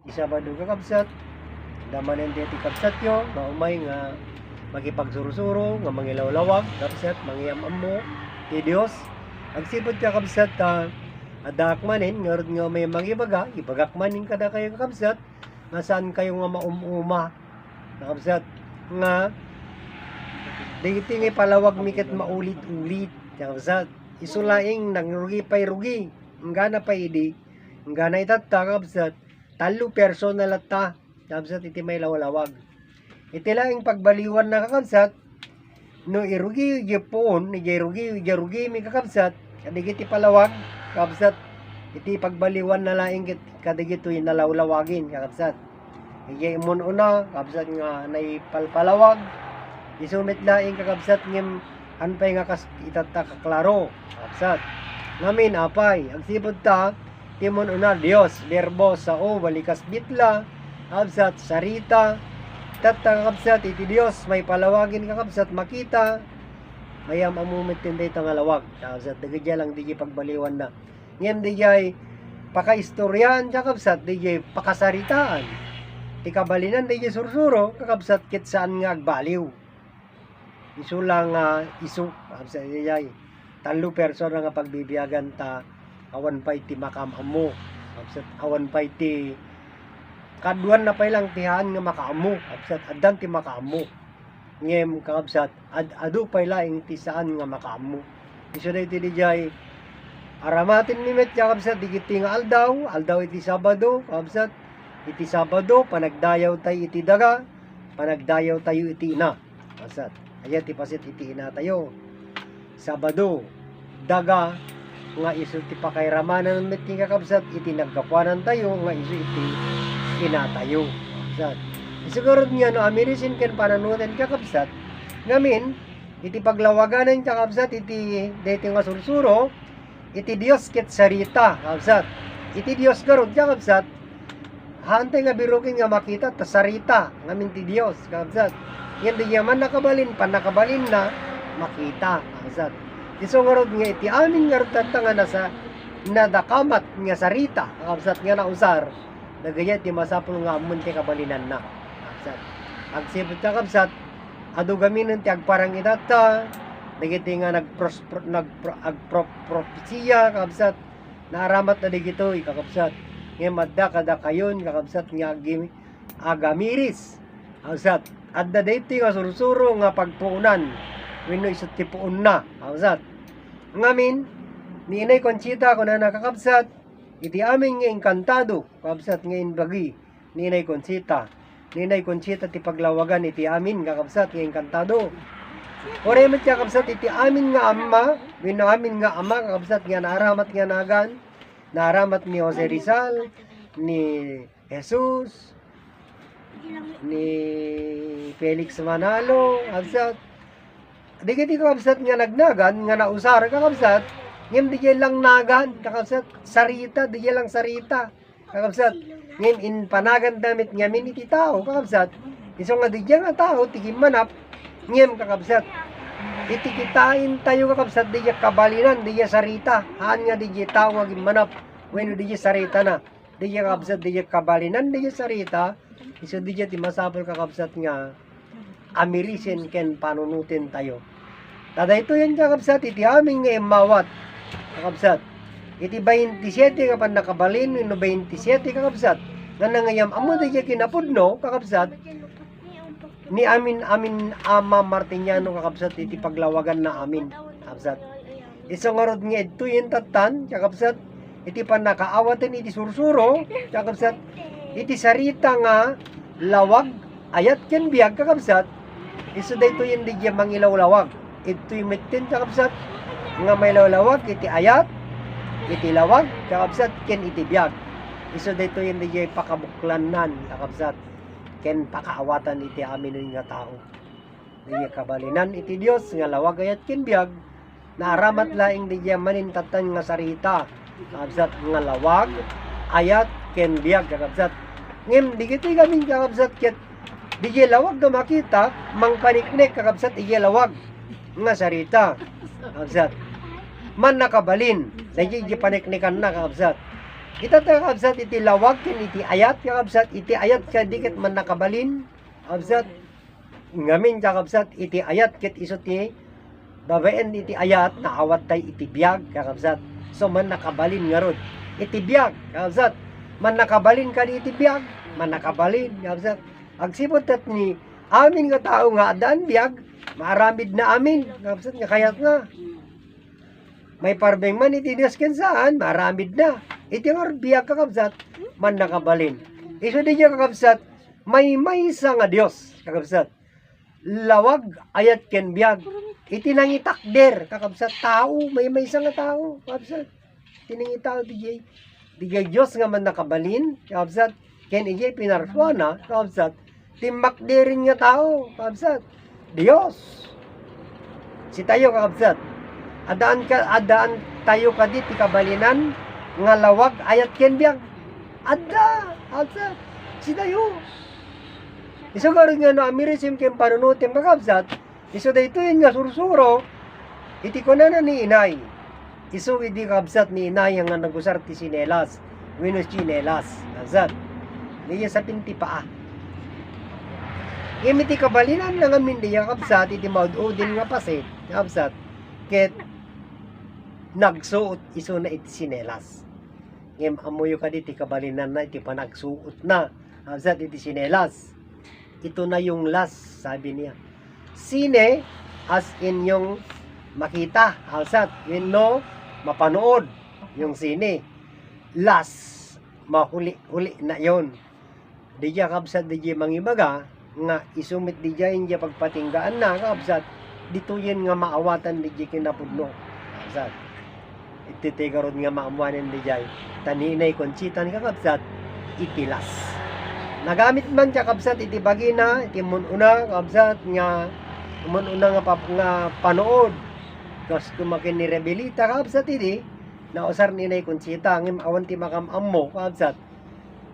Isabado kakabsat, damanen ti kabsat yo, maumay nga makipagsuro-suro, nga mangilawlawag, kabsat, mangiyamammo, ti Dios. Agsipod ka kabsat, adak manin, nga may mangibaga, ibagak manin kada kayo kakabsat, nga saan kayo nga maumuma, kakabsat, nga, dito nga palawag mikit maulit-ulit, kakabsat, isulaing nangrugi pa'y rugi, nga na pa'y idi, nga na itatta, kakabsat, talo personal at ta, kabsat iti may lawalawag. Iti laing pagbaliwan na kakabsat, no irugi igipoon, igirugi mi kakabsat, kadigiti palawag, kakabsat, iti pagbaliwan na laing kadigito yung nalawlawagin, kakabsat. Igi imon una, kakabsat nga naipalpalawag, isumit laing kakabsat ngim anpay nga itata kaklaro, kakabsat. Ngamin apay, agsipod ta, timon una Dios, verbo sao, balikas bitla, kabsat, sarita, tata kabsat, iti Dios, may palawagin kakabsat, makita, mayam amumit tinday tangalawag, kabsat, dagidya lang di pagbaliwan na. Ngayon di pakaistoryan, kakabsat, di pakasaritaan, tikabalinan di sursuro, kakabsat, kit saan nga agbaliw. Isu lang, isu, kakabsat, di talo person nga pagbibiyagan ta, awan pa iti makamamu, awan pa iti kaduan na pa ilang tihaan nga makamu, kapsat adan ti makamu, ngem kapsat adu pa ilang ti saan nga makamu. Isu na iti dijay aramatin mimet ya kapsat digiti nga aldaw iti Sabado, kapsat iti Sabado panagdayaw tayo iti daga, panagdayaw tayo iti ina, kapsat ayat ti pasit iti ina tayo. Sabado daga nga isu ti pakairamanan met ti kakabsat iti nagkapuanan tayo nga isu iti kinatayo kakabsat. Siguro nga no amirisin ken pananutan kakabsat ngamin iti paglawaganan kakabsat iti deti nga sursuro iti Dios ket sarita kakabsat. Iti Dios garud kakabsat hantay nga birukin nga makita ta sarita ngamin ti Dios kakabsat. Yan di yaman nakabalin panakabalin na makita kakabsat. Iso ngarod nga iti amin ngarod tanta nga nasa nadakamat nga sarita kakabsat nga nausar nagaya ti masapul nga amon ti kabalinan na kakabsat. Agsipot kakabsat adu gaminan ti agparang itata nagiti nga agpropesiya kakabsat naaramat na digito kakabsat nga madda kada kayon kakabsat nga agamiris kakabsat adda daytoy nga sursuro nga pagpuunan wenno isut ti puon na kakabsat. Ngamin ni Inay Conchita ko na nakakabsat iti amin nga engkantado kakabsat nga inbagi ni Inay Conchita. Ni Inay Conchita ti paglawagan iti amin kakabsat nga engkantado. Oray met kakabsat iti amin nga ama, wenno amin nga ama kakabsat nga naaramat nga nagan, naaramat ni Jose Rizal, ni Jesus, ni Felix Manalo, kakabsat. Digiti kakabsat nga nagnagan, nga nausar kakabsat, ngem di lang nagan, kakabsat, sarita, di lang sarita, kakabsat, ngem in panagan damit ngamin iti tao, kakabsat, iso nga di nga tao, tigim manap, ngem kakabsat, iti kitain tayo kakabsat, di kabalinan, di sarita, haan nga di tao nga gimanap, when di sarita na, di kakabsat, di kabalinan, di sarita, iso di ti masapol kakabsat nga, amirisin ken panunutin tayo. Tada ito yan kakabsat, iti aming nga imawat, kakabsat. Iti 27 nga pan nakabalin, no 27 kakabsat. Nga nangayam amo di kinapudno, kakabsat. Ni amin ama Martiniano kakabsat, iti paglawagan na amin, kakabsat. Isang arod nga ito yung tatan, kakabsat. Iti pan nakaawatin, iti sursuro, kakabsat. Iti sarita nga lawag, ayat ken biag, kakabsat. Iso da ito yung di mangilawlawag. Ito'y mitin kakabsat nga may lawlawag iti ayat iti lawag kakabsat ken iti biag. Iso dito yung di pakabuklanan kakabsat ken pakaawatan iti amin nga tao. Di kabalinan iti Dios nga lawag ayat ken biag naaramat laing di manintatan nga sarita kakabsat nga lawag ayat ken biag kakabsat. Ngem di kiti gamin kakabsat ket di lawag nga makita mangpaniknek kakabsat iti lawag nga sarita kakabsat man nakabalin dahil paniknikan na kakabsat Ita ta kakabsat iti lawag ken iti ayat kakabsat iti ayat kadikit man nakabalin kakabsat ngamin kakabsat iti ayat ket iso ti babaen iti ayat na awat tay iti biyag kakabsat. So man nakabalin nga rod iti biyag kakabsat. Man nakabalin ka iti biyag, man nakabalin kakabsat. Agsipot tat ni amin nga tao nga adaan biyag, maaramid na amin kakabsat nga kayat nga. May parbeng man iti Diyos ken saan, maramid na. Iti nga biyag kakabsat, man nakabalin. Iso di niya kakabsat, may maysa nga Diyos kakabsat. Lawag ayat ken biyag. Iti nangitakder kakabsat tao, may maysa nga tao kakabsat. Iti nangitao di Diyos nga man nakabalin kakabsat. Ken ijay pinarsuana kakabsat. Timakderin nga tao kakabsat. Diyos. Si tayo kakabsat. Adaan tayo kadit ikabalinan nga lawag ayat ken biyag. Adda si tayo. Iso garo nga no amirisim ken panunutim kakabsat. Iso daytoy nga sursuro iti kunana ni inay. Iso idi kakabsat ni inay nga nagusar ti sinelas. Wenno sinelas. Kakabsat. Niya sa pinti paa. Imiti kabalinan lang amin di kakabsat iti maududin nga pasit. Kakabsat. Ket nagsuot iso na iti sinelas. Ngem amuyo ka diti kabalinan na iti panagsuot na. Kakabsat iti sinelas. Ito na yung last, sabi niya. Sine, as in yung makita. Kakabsat, yun no, mapanood yung sine. Last, mahuli-huli na yon. Di dya kakabsat, di dya mangibaga, nga isumit di dya yung pagpatinggaan na, kakabsat, dito yun nga maawatan di dya kinapudno. Kakabsat. Ititigarod nga maamuanin di jay taninay konsitan kakabsat itilas. Nagamit man kakabsat iti bagina iti mununa kakabsat nga mununa nga panood. Kas kumakin ni rebelita kakabsat iti nausar ninay konsita ngem awan ti makamammo kakabsat.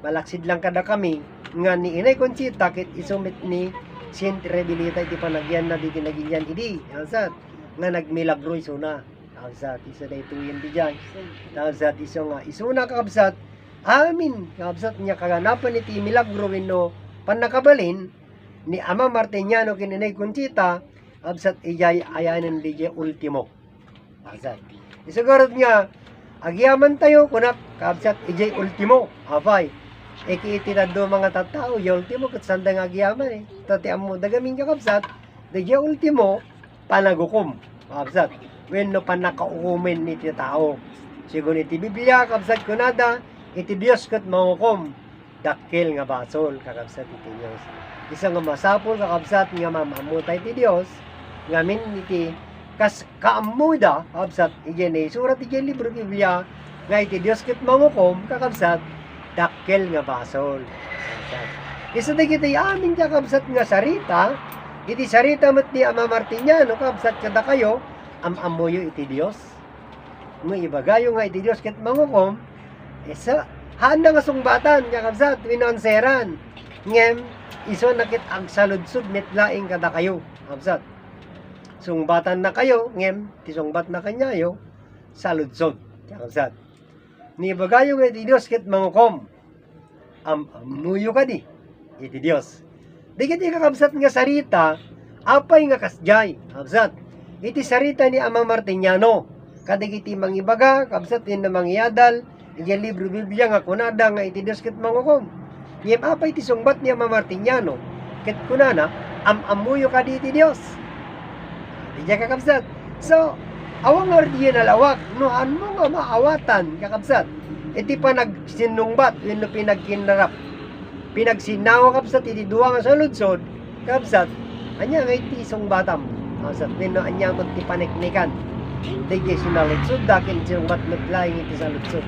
Malaksid lang kada kami nga ni inay konsita ket isumit ni Saint Rebelita iti panagyan na di tinagilyan idi kakabsat nga nagmilagro iso na. Kakabsat, isa na ito yun di dyan. Kakabsat, iso nga, iso na kakabsat, amin, kakabsat niya kaganapan iti milagro no panakabalin, ni Ama Martiniano kininay Conchita, kakabsat, ijay ayanan di jay ultimo. Kakabsat, isagurot niya, agyaman tayo, kunak, kakabsat, ijay ultimo, hafay. Eki itinado mga tatao, yung ultimo, kat sandang agyaman Tati amo, dagamin kakabsat, di jay ultimo, panagukom, kakabsat. Wenno panakaukumin iti tao. Sigun iti Biblia, kakabsat kunada, iti Diyos kat mangukom, dakkel nga basol, kakabsat iti Diyos. Isa nga masapol, kakabsat nga mamamutay iti Diyos, ngamin iti kaamuda, kakabsat, iyan surat iyan libro Biblia, nga iti Diyos kat mangukom, kakabsat, dakkel nga basol. Kakabsat. Isa di kita amin kakabsat nga sarita, iti sarita mat ni Ama Martiniano, kakabsat kada kayo, amoyo iti Diyos. Nga ibagayo nga iti Diyos ket mangukom, isa handa nga sungbatan kakabsat winanseran. Ngem iso nakit ag saludsod metlaing kada kayo kakabsat. Sungbatan na kayo ngem ti sungbat na kanyayo saludsod kakabsat. Ni ibagayo nga iti Diyos ket mangukom, amoyo kadi iti Diyos. Di kiti kakabsat nga sarita apay nga kasjay kakabsat. Iti sarita ni Ama Martiniano, kadagiti mangibaga, kabsat din na mangyadal, iti libro Biblia nga kunada nga iti Diyos ket mangukom. Ngem apa iti sungbat ni Ama Martiniano, ket kunana, amuyo ka di iti Diyos. Di dya kakabsat. So, awang nga diyan nalawag, noan mo nga maawatan, kakabsat. Iti pa nagsinungbat, yun no pinagkinarap. Pinagsinawa kabsat, iti duwa nga sa ludsod, kabsat, anya nga iti sungbatam. Sa tino anya mo ti paniknikan. Digi sinalutsod dakin sungbat metlaing iti salutsod.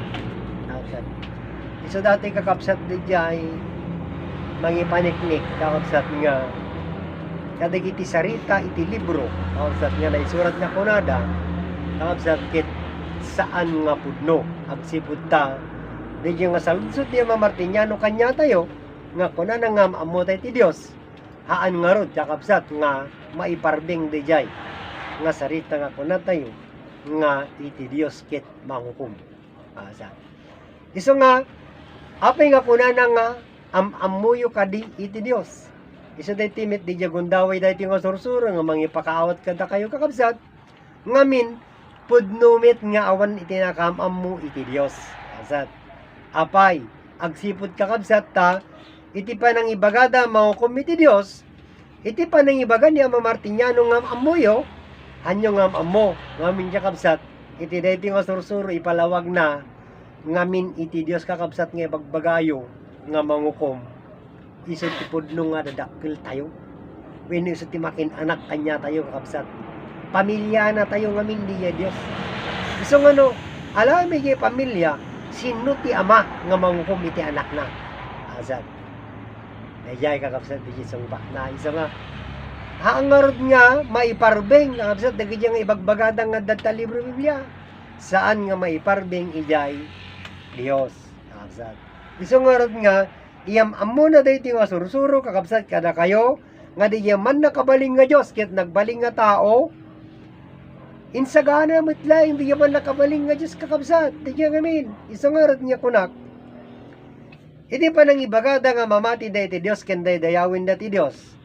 Kakabsat. Iso dati kakabsat di jay mangi paniknik kakabsat nga kadagiti sarita iti libro kakabsat nga naisurat nga kunada kakabsat ket saan nga pudno agsipud ta di nga salutsod ni Ama Martiniano kanya tayo nga kunana nga amotay ti Dios haan nga rod kakabsat nga maiparbing dijay nga sarita nga kuna tayo nga iti Dios ket mangukom. Asa. Iso nga, apay nga kunana nga, amuyo kadi iti Dios. Iso day timit, di jagundaway day ti nga sursuro, nga mangipakaawat kada kayo kakabsat, ngamin, pudnumit nga awan iti nakamamu iti Dios. Kabsat, apay, agsipod kakabsat ta, iti pa nang ibagada maukom iti Dios, iti pa nang ibaga ni Ama Martiniano nga amuyo, hanyo nga amo, ngamin kakabsat, iti day ti nga sursuro, ipalawag na, ngamin iti Dios kakabsat nga bagbagayo, nga mangukom. Iso ti pudno nga dadakkel tayo. When iso ti makin anak kanya tayo kakabsat. Pamilya na tayo ngamin diya Dios. Iso nga no, alam mi pamilya, sino ti ama nga mangukom iti anak na. Azad. Dayay kakabsat di isong bakna. Iso nga, haangarod nga maiparbeng kakabsat dagiti nga ibagbagada nga dadta libro Biblia. Saan nga maiparbeng ijay Dios. Kakabsat. Iso nga rod nga, iyam amo na dayti nga sursuro kakabsat kada kayo nga di man nakabaling nga Dios ket nagbaling nga tao insagana mitlaing di man nakabaling nga Dios kakabsat di ngamin iso nga rod nga kunak iti pa nang ibagada nga mamati dayti Dios ken dayawin dati Dios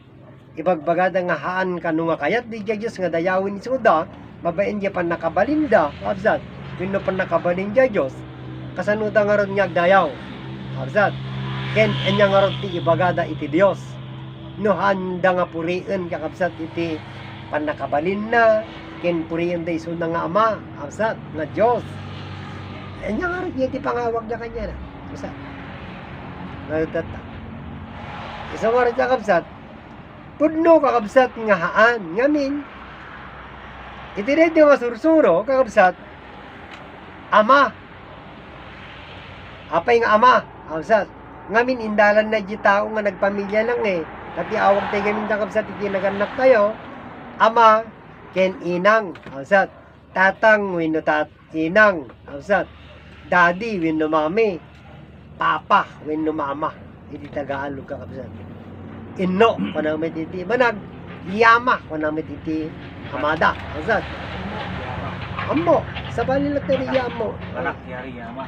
ibagbagada nga haan kanu nga kayat di Dios nga dayawin isuda babaen di pan nakabalinda kakabsat wenno pan nakabalin di Dios kasanuda nga rod nga dayaw kakabsat ken enya nga ti ibagada iti Dios no handa nga puriin kakabsat iti panakabalin na ken puriin da iso nga ama kakabsat nga Dios enya nga iti pangawag na kanya na kakabsat nagtata iso nga kakabsat pudno kakabsat nga haan ngamin iti dito nga sursuro kakabsat ama apay nga ama kakabsat ngamin indalan na di tao nga nagpamilya lang Kati awag tayo gamin kakabsat iti naganak tayo. Ama ken inang kakabsat. Tatang wenno inang kakabsat. Daddy wenno mami. Papa wenno mama. Iti Tagalog kakabsat. Inno panamit iti manag. Yama panamit iti amada kakabsat. Ammo sa balilat na yamo. Anak yari yama.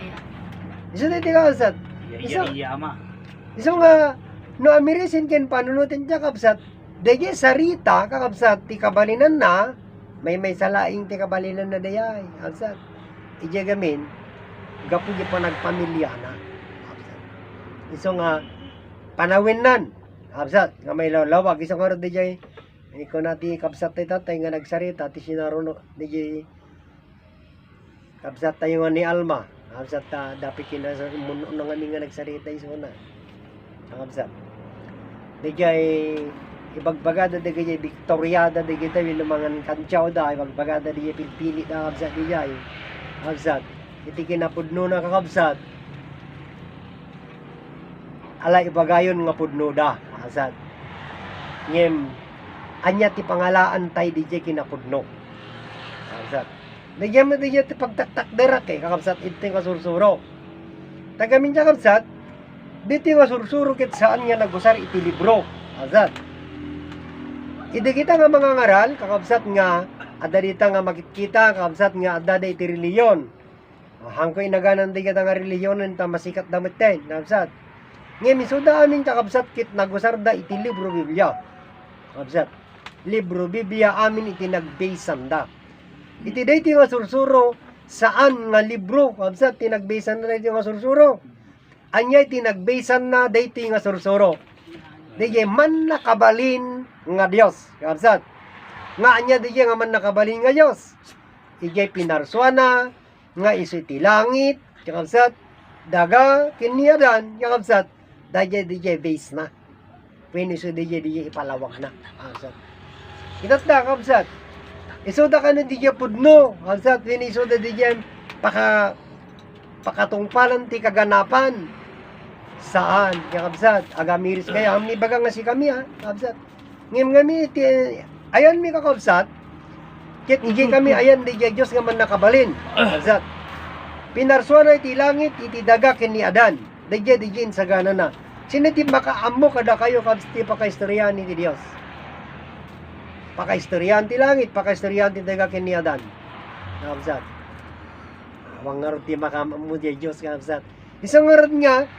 Isa na iti kakabsat. Yama. Isang no amirisin ken panunutin tiya kakabsat. Daya sarita kakabsat ti kabalinan na may salaing ti kabalinan na dayay kakabsat. Ija gamin gapu di pa nagpamilya na kakabsat. Isang panawin nan kakabsat nga may lawag isang nga dayay iko nati kakabsat tayo tatay nga nagsarita ti sinaruno dayay kakabsat tayo nga ni Alma kakabsat dapat kinasa muno nga nga nagsarita iso na kakabsat dayay ibagbagada dayay Victoriada dayay tayo lumangan kantsaw da ibagbagada dayay pilpili da kakabsat dayay kakabsat iti kinapudno na kakabsat ala ibagayon nga pudno da kakabsat ngem anya ti pangalaan tay dayay kinapudno kakabsat nagyan mo dayay ti pagtaktak derak kakabsat iti nga sursuro tagamin siya kakabsat dito nga sursuro ket saan nga nagusar iti libro kakabsat iti kita nga mga ngaral kakabsat nga adda dita nga makikita kakabsat nga adda iti reliyon hangko inaganan di kita nga reliyon ta masikat damit ten kakabsat ngem isuda amin kakabsat kit nagusar da iti libro Biblia kakabsat libro Biblia amin iti nagbase da iti dayti nga sursuro saan nga libro kakabsat tinagbasean na dayti nga sursuro anya tinagbasean na dayti nga sursuro dayti man nakabalin nga Dios kakabsat nga anya dayti nga man nakabalin nga Dios ijay pinarsuana nga isu iti langit kakabsat daga kiniadan kakabsat dayti base na when isu dayti ipalawag na kakabsat itat da kakabsat isoda ka na diya pudno kalsat winisoda diya pakatungpalan ti kaganapan saan kakabsat agamiris kaya amni baga nga si kami kakabsat ngem ngami ti ayan mi kakabsat ket ije kami ayan diya Dios nga man nakabalin kakabsat pinarsuana iti langit iti daga ken ni Adan diya sagana na sino ti makaammo kada kayo kakabsat ti pakaistoryan ni Dios pakaistoryan ti langit, pakaistoryan ti daga ken ni Adan. Kakabsat. Awang nga ti makamamo di Dios kakabsat. Isang oras nga,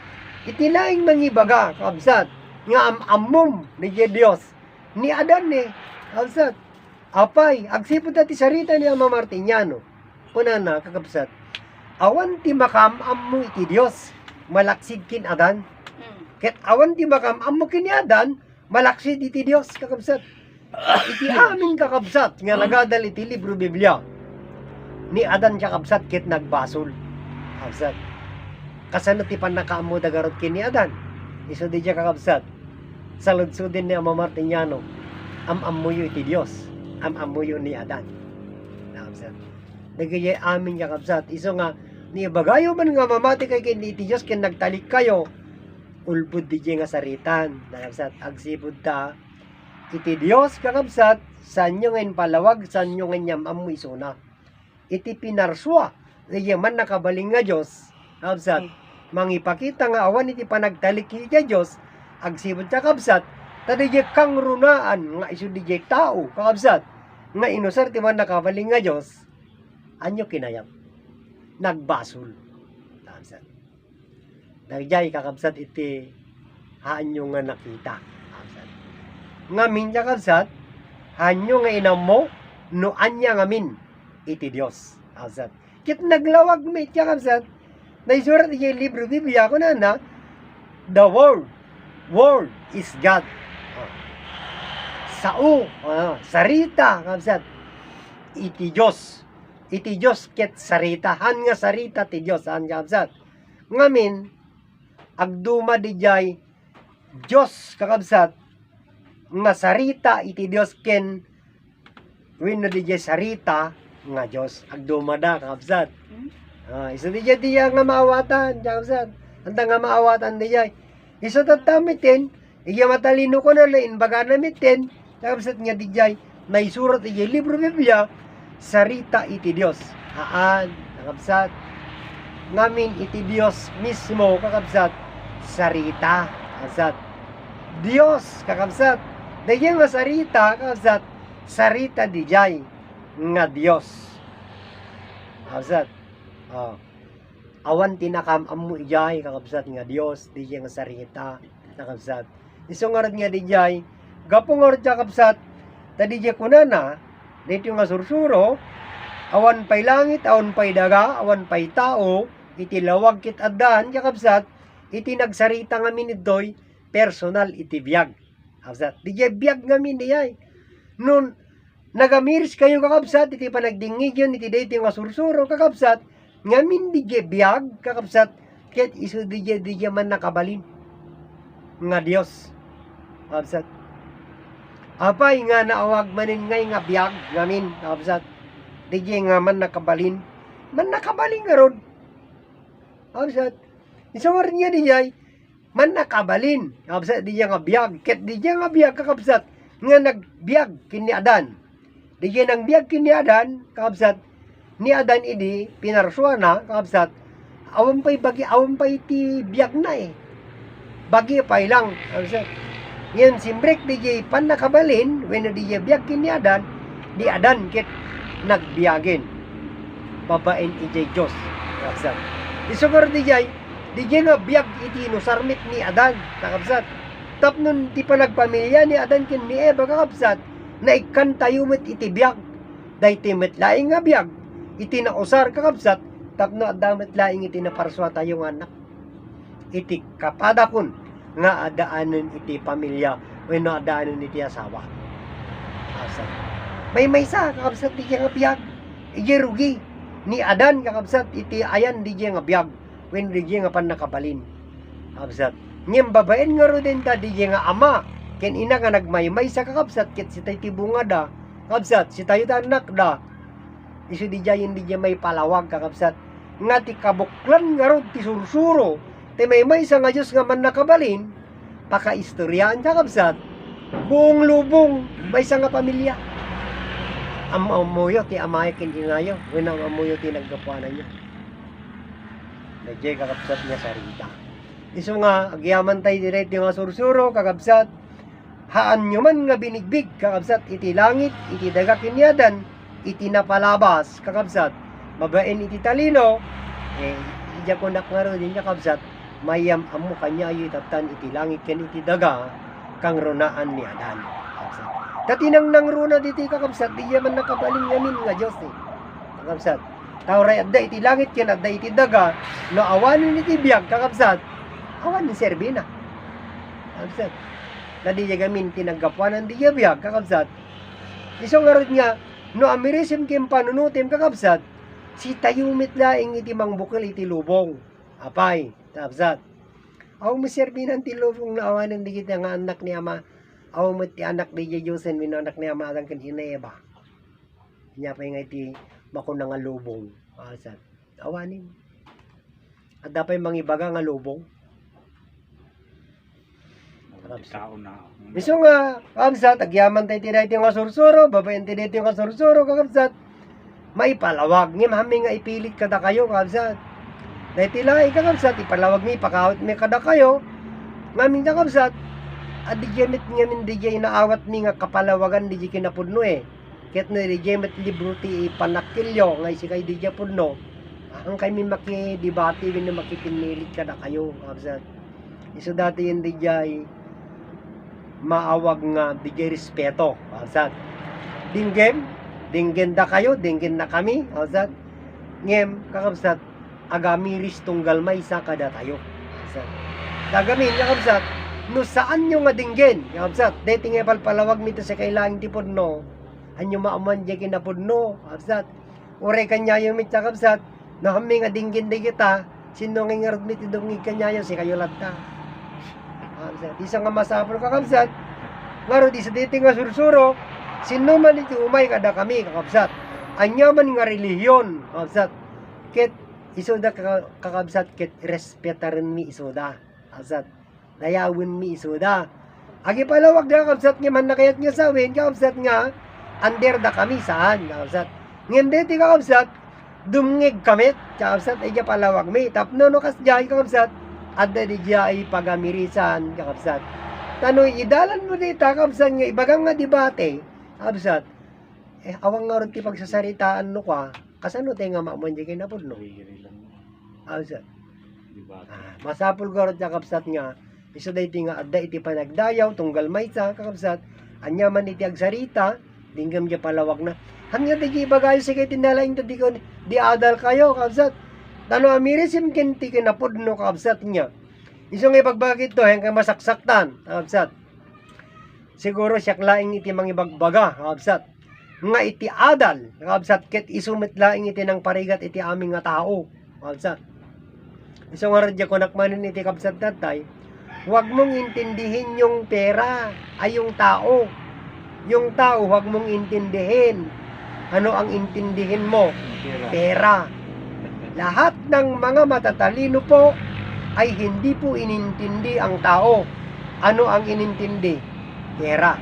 itilaing mangibaga, kakabsat, nga amom ni Diyos, ni Adan kakabsat, apay, agsipod dati sarita ni Ama Martiniano, kuna na, kakabsat, awan ti makam ammo iti Diyos, malaksid kin Adan, ket awan ti makam ammo kin Adan, malaksid iti Diyos, kakabsat, iti amin kakabsat, nga nagadal iti libro Biblia, ni Adan kakabsat, ket nagbasol, kakabsat, kasano ti panakaamo dagarot kin ni Adan, iso di siya kakabsat, sa ludsudin ni Ama Martiniano, amamuyo iti Diyos, amamuyo ni Adan, kakabsat, nagayay amin kakabsat, iso nga, ni bagayo man nga mamati kay kin iti Diyos, kin nagtalik kayo, ulbud di nga saritan, kakabsat, agsipud ta, iti Diyos kakabsat, sanyo ngayon palawag, sanyo ngayon amu isuna, iti pinarswa, di man nakabaling nga Diyos, kakabsat, mangipakita nga awan iti panagtalik iti Diyos, agsipud kakabsat, tadi kang runaan, nga iso di tao, kakabsat, nga inusar ti man nakabaling nga Diyos, anyo kinayam, nagbasol, kakabsat. Nagyay kakabsat iti hanyo nga nakita, kakabsat. Ngamin kakabsat, hanyo nga inamo, no anya ngamin, iti Diyos, kakabsat. Kit naglawag may kakabsat, naisurat iti libro Biblia ko na, the word is God. Sao, sarita, kakabsat, iti Diyos ket sarita, han nga sarita ti Diyos, han kakabsat. Ngamin, agduma di jay, Diyos kakabsat, nga sarita iti Diyos ken, wino di jay sarita, nga Diyos, agduma da kakabsat. Isa di jay nga maawatan, kakabsat, anta nga maawatan di jay. Isa tatamitin, iya matalino ko na lain, baga namitin, kakabsat nga di jay, naisurat di jay, libro Biblia, sarita iti Diyos. Kakabsat, ngamin iti Diyos mismo, kakabsat, sarita, kakabsat. Diyos, kakabsat, dahil nga sarita, kakabsat, sarita di jay, nga Diyos. Kakabsat, awan tinakam amu ijay, kakabsat, nga Diyos, di jay nga sarita, kakabsat. Isungarad nga di jay, gapong kakabsat, tadi jay kunana, dito nga sursuro, awan pay langit, awan pay daga, awan pay tao, iti lawag kit addan, kakabsat, iti nagsarita nga minitoy, personal iti biyag. Kakabsat, di jay biyag nga min di jay. Nun, nagamiris kayo kakabsat, iti panagdingig yun, iti dito nga sursuro, kakabsat, nga min di jay biyag, kakabsat, ket iso di jay man nakabalin. Nga Diyos. Kakabsat, apay nga naawag manin ngay nga biyag ngamin, kakabsat, di nga man nakabalin nga ron, kakabsat, isang rin nga di jay, man nakabalin, kakabsat, di nga biyag, ket di nga biyag, kakabsat, nga nagbiyag kini Adan, di nang biyag kini Adan, kakabsat, ni Adan idi, pinarswa na, kakabsat, awan pa'y ti biyag na bagi pa'y lang, kakabsat. Yan simbrek di jay pan nakabalin, when di jay biyag kini Adan, di Adan kit nagbiyagin. Babaen ijay Diyos. Kakabsat. Isugor di jay nga biyag iti nusarmit ni Adan. Kakabsat. Tapnon ti panagpamilya ni Adan kin ni Eva, kakabsat, na ikan tayo met iti biyag. Day ti met laing nga biyag, iti nausar, kakabsat, tapno adamet laing iti naparswa tayong anak. Iti kapadakon, nga adaanan iti pamilya wenno adaanan iti asawa. Kakabsat. May sa kakabsat di nga biyag. Iji rugi ni Adan kakabsat iti ayan di nga biyag wenno di nga pan nakabalin. Kakabsat. Ngem babaen nga ro din ta di nga ama ken ina nga nagmaymay sa kakabsat ket si tayo tibunga da. Kakabsat si tayo anak da. Isu di may palawag kakabsat. Nga ti kabuklan nga ro ti sursuro ti may sa nga Diyos nga man nakabalin, pakaistoryaan kakabsat, buong lubong, may sa nga pamilya. Amuyo ti amay kin inayo, wenang amuyo ti naggapuanan niya. Nagyay kakabsat niya sarita. Iso nga, agyaman tayo direct nga sursuro, kakabsat, haan nyo man nga binigbig, kakabsat, iti langit, iti daga kinyadan, iti napalabas, kakabsat, babaen iti talino, iti jakonak nga ro din kabsat mayam amo kanya ayo itatan iti langit ken iti daga kang runaan ni Adan. Kabsat. Tatinang nang runa diti kakabsat di man nakabaling ngamin nga Dios eh. Kakabsat. Tawray adda iti langit ken adda iti daga no awanin iti biag kakabsat. Awan ni serbina. Kakabsat. Nadi jagamin tinaggapuanan di biag kakabsat. Iso nga rin nga no amirisim kem panunutim kakabsat si tayumit laing iti mangbukil iti lubong. Apay, kakabsat. Aw maserbinan ti lubong na awanin di kita nga anak ni ama. Aw met ti anak di Diyosen wino anak ni ama adang ken Hineba. Nya pa nga iti makuna nga lubong. Kakabsat. Awanin. At dapay mangibaga nga lubong. Tao na. Iso nga, kakabsat, agyaman tayo tinay nga sursuro, babayan tinay nga sursuro, kakabsat, maipalawag, ngim hami nga ipilit kada kayo, kakabsat. Dahil tilay, kakabsat, ipalawag mi, pakawat mi kada kayo, ngamin kakabsat, at di jemit ngamin di jay naawat mi nga kapalawagan di jay kinapudno eh. Ket no di jemit libro ti panakilyo, nga isi kay di jay pudno, ang kami makidibati, wino makipinilit kada kayo, kakabsat. Iso dati yung di jay, maawag nga bigay respeto. Alsat. Dinggen da kayo, dinggen na kami. Alsat. Ngem, kakabsat, agamiris tunggal may isa kada tayo. Alsat. Dagamin, kakabsat, no saan nyo nga dinggen? Kakabsat, deti nga palpalawag mito sa kailangan tipod no. Anyo maaman dyan kinapod no. Alsat. Ure kanya yung mit, kakabsat, no kami nga dinggen di kita, sino nga nga rutmit idungig kanya yung si kayo latta. Kakabsat. Isa nga masapol kakabsat. Ngaro di sa diti nga sursuro. Sino man iti umay kada kami kakabsat. Anya man nga relihiyon kakabsat. Ket isoda kakabsat ket respetarin mi isoda. Kakabsat. Dayawin mi isoda. Agi palawag da kakabsat nga man nakayat nga sawin kakabsat nga under da kami saan kakabsat. Ngem diti kakabsat dumngeg kamit kakabsat ay palawag mi. Tapno no kasjay kakabsat. Adda di ay pagamirisan kakabsat. Tanoy idalan mo dito kakabsat nga ibagang nga debate kakabsat. Awang nga ron ti pagsasaritaan no ka kasano tayo nga maamon di kinapod no. Kakabsat. Masapul ka ron kakabsat nga iso dahi nga adda iti panagdayaw tunggal maysa kakabsat. Anya man iti agsarita dinggam di palawag na. Hanya di ibagayo sa kay tinalaing di adal kayo kakabsat. Tano amirisim kinti kinapod no kakabsat niya. Isong ibagbagit to, hanggang masaksaktan, kakabsat. Siguro siyak laing iti mangibagbaga, kakabsat. Nga iti adal, kakabsat, ket isumit laing iti ng parigat iti aming nga tao, kakabsat. Isong aradya ko nakmanin iti kakabsat tatay, huwag mong intindihin yung pera, ay yung tao. Yung tao, huwag mong intindihin. Ano ang intindihin mo? Pera. Lahat ng mga matatalino po, ay hindi po inintindi ang tao. Ano ang inintindi? Pera.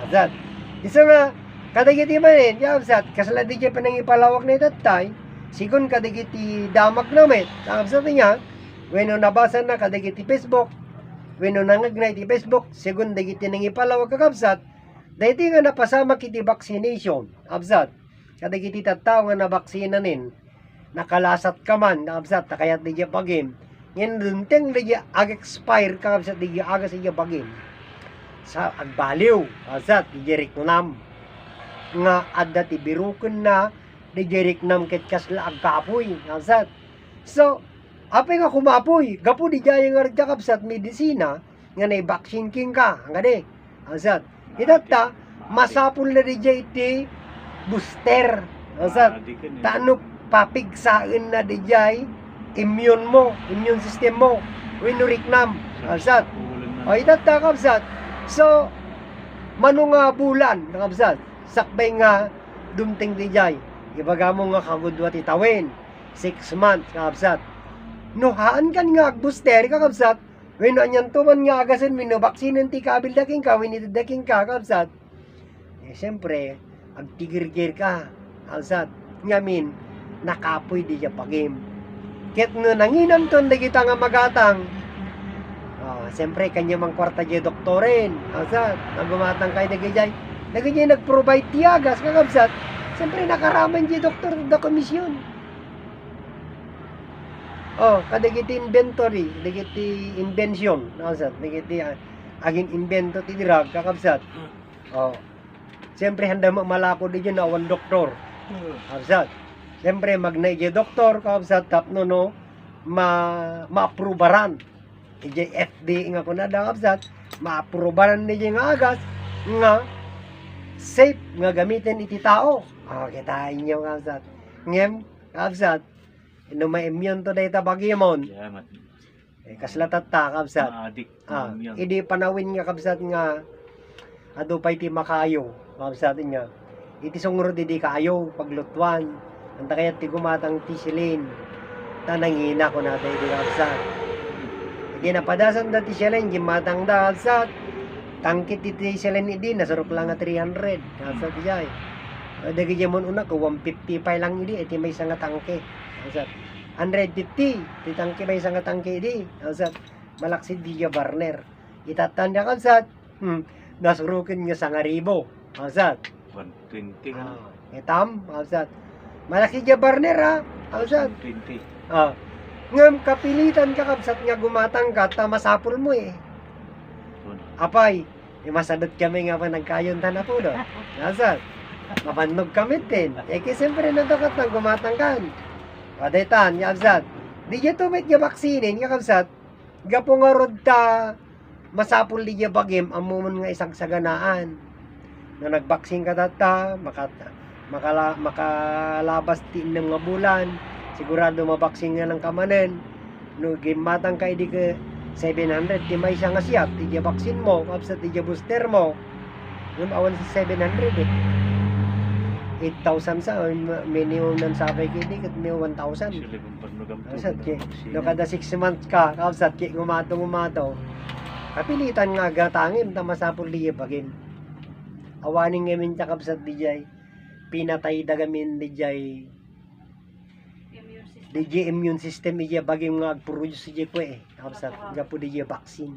Azat. Isa nga, kadagiti man eh, kakabsat, kasala di pa nang ipalawak na itatay, sigun kadagiti damag namit, kakabsat niya, weno nabasa na kadagiti Facebook, weno nangag na iti Facebook, sigun dagiti nang ipalawak kakabsat, dahiti nga napasama kiti vaccination, kakabsat, kadagiti tattao nga nabaksinanin, nakalasat ka man, kakabsat, takayat di pagim, ngayon dunteng di ag-expire kakabsat di aga sa pagim, sa agbaliw, kakabsat, di riknam, nga adda ti birukon na, di riknam ket kasla agkapoy, kakabsat. So, apay nga kumapoy, gapo di jaya nga kakabsat medisina, nga na-vaccine king ka, nga di, kakabsat. Itata, masapul na di jay ti booster, kakabsat. Taano papigsaan na di jay immune mo, immune system mo, winuriknam, kakabsat. O itata, kakabsat. So, mano nga bulan, kakabsat, sakbay nga dumting di jay, ibaga mo nga kagudwa titawin, 6 months, kakabsat. No, haan kan nga booster, kakabsat, wino anyan tuman nga agasin, wino vaksinan ti kabil daking ka, winito daking ka, kakabsat. Eh, siyempre, agtigir-gir ka, kakabsat. Ngamin, nakapoy di siya pagim. Ket no nanginan ton da kita nga magatang. Siyempre kanya mang kwarta di doktorin. Kakabsat, nagumatang kay nagijay nag-provide tiyagas, kakabsat. Siyempre nakaraman di doktor da komisyon. kadagiti inventory, dagiti invention, kabsat, dagiti aging invento ti dirag kakabsat. Siyempre handa mo malako di dyan na awan doktor. Kabsat. Siyempre magnay di doktor kabsat tapno no ma-aprubaran. Ije FDA nga kuna da kabsat, ma-aprubaran ni nga agas nga safe nga gamitin iti tao. Kita inyo kabsat. Ngem kabsat, ino ma-immune to data bagyamon. Kaslatat ta kabsat. Idi panawin nga kabsat nga ado pa iti makayo. Kabsat niya. Iti sungro di kayo paglutwan. Anta kaya ti gumatang tisilin. Tanangina ko na tayo di kabsat. Ginapadasan da tisilin gimatang da kabsat. Tangkit iti tisilin idi nasurok lang nga 300. Kabsat jay. Dagi jamon una ko 150 pa lang idi iti may isang nga tangke. Kabsat. 150 ti tangke may isang nga tangke idi. Kabsat. Malaksid di barner. Itatanda kabsat. Nasurukin nga 1,000. Kabsat. 120 nga. Itam, kabsat. Malaki dya barner ha. Kabsat. 120. Ngam kapilitan ka kabsat nga gumatang ka, masapul mo eh. Apay, masadot kami nga pa nagkayon na po do. Kabsat. Mapanog kami din. Kasi siyempre natakat na gumatang kan. Padaytan, kabsat. Di dya tumit nga vaksinin, kabsat. Gapo nga rod ta masapul di dya bagim, amumon nga isang saganaan. Na nagbaksin ka data, makalabas din ng mga bulan, sigurado mabaksin nga ng kamanen. No, gimatang ka di ka 700, di may isang asyap, di dya baksin mo, kapsat di dya booster mo. Yung awan sa 700 eh. 8,000 sa, minimum ng sabay ka di, kat may 1,000. Kapsat ki, no kada 6 months ka, kapsat ki, ngumato. Kapilitan nga gatangin, tamasapul di dya bagim. Awaning ngamin kapsat dijay pinatay dagamin dijay immune system ija baging nga agproduce ija ko kapsat gapo dijay vaccine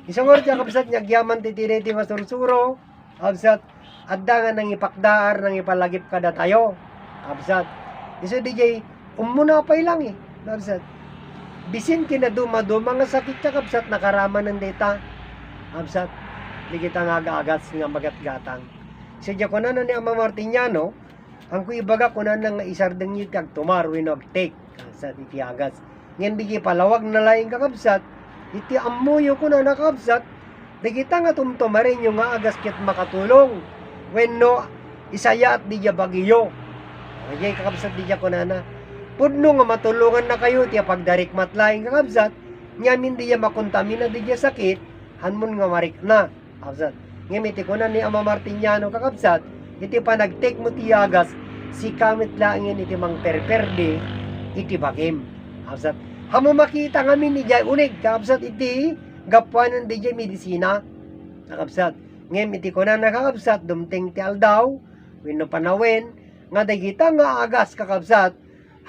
isang oras kapsat nyagyaman titire ti masursuro kapsat adda nga nang ipakdaar nang ipalagip kada tayo kapsat iso dijay umuna pay lang kapsat bisin kinaduma mga sakit kapsat nakarama ng data kapsat di kita nga agagas nga magatgatang. Sadya ko na ni Ama Martiniano, ang kuibaga ko na nga isardeng yun kag tumar winog take sa iti agas. Ngayon bigi palawag na laing kakabsat, iti amuyo ko na nakabsat, di kita nga tumtumarin yung nga agas kit makatulong. When no, isaya at di dya bagiyo. Kaya kakabsat di dya ko na pudno nga matulungan na kayo, tiya pagdarik matlaing kakabsat, ngamin di dya makontamina di dya sakit, hanmon nga marik na. Kabsat. Ngamiti ko na ni Ama Martiniano kakabsat, iti pa nag-take mo tiyagas, si kamit laingin iti mang perperde, iti bagim. Kabsat. Hamo makita ngamin ni Jay unig, kakabsat iti gapuanan di Jay medisina. Kakabsat. Ngam iti ko na nakakabsat, dumting ti aldaw, wino panawin, nga dagita nga agas kakabsat,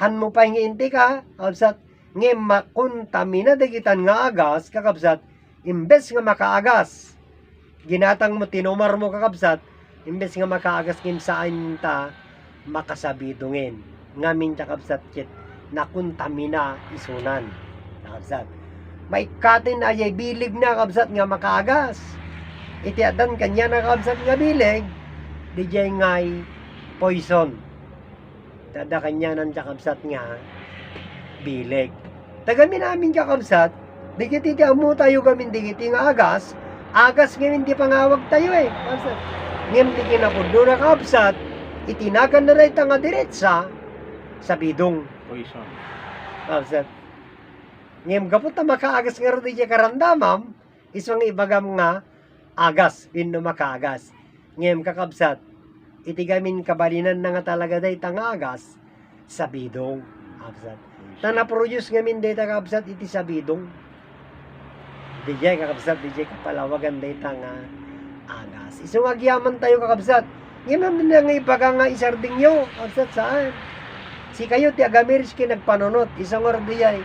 han mo pa hingi ka, kakabsat, ngam makuntamina dagitan nga agas, kakabsat, imbes nga makaagas. Ginatang mo, tinumar mo kakabsat, imbes nga makaagas kim saan ta makasabidungin. Ngamin kakabsat kit, nakuntamina isunan. Kakabsat. May katin ayay bilig na kakabsat nga makaagas. Itiadan kanya na kakabsat nga bilig, di jay ngay poison. Tada kanya ng kakabsat nga bilig. Tagamin namin kakabsat, di kiti amu tayo gamin di kiti nga agas ngayon di pangawag tayo Kabsat. Ngayon di kinapundo na kabsat, itinagan na rin nga diretsa sa bidong. Poison. Kabsat. Ngayon kapot na makaagas nga rin di karandamam, isang ibagam nga agas, no makaagas. Ngayon kakabsat, itigamin kabalinan na nga talaga day nga agas sa bidong. Kabsat. Ta na-produce ngamin data kabsat iti sa bidong. DJ kakabsat, DJ kapalawagan data nga agas. Isang agyaman tayo kakabsat. Ngayon naman nga ipaga nga isarding nyo. Kakabsat saan? Si kayo ti agamiris ki nagpanunot. Isang oras DJ.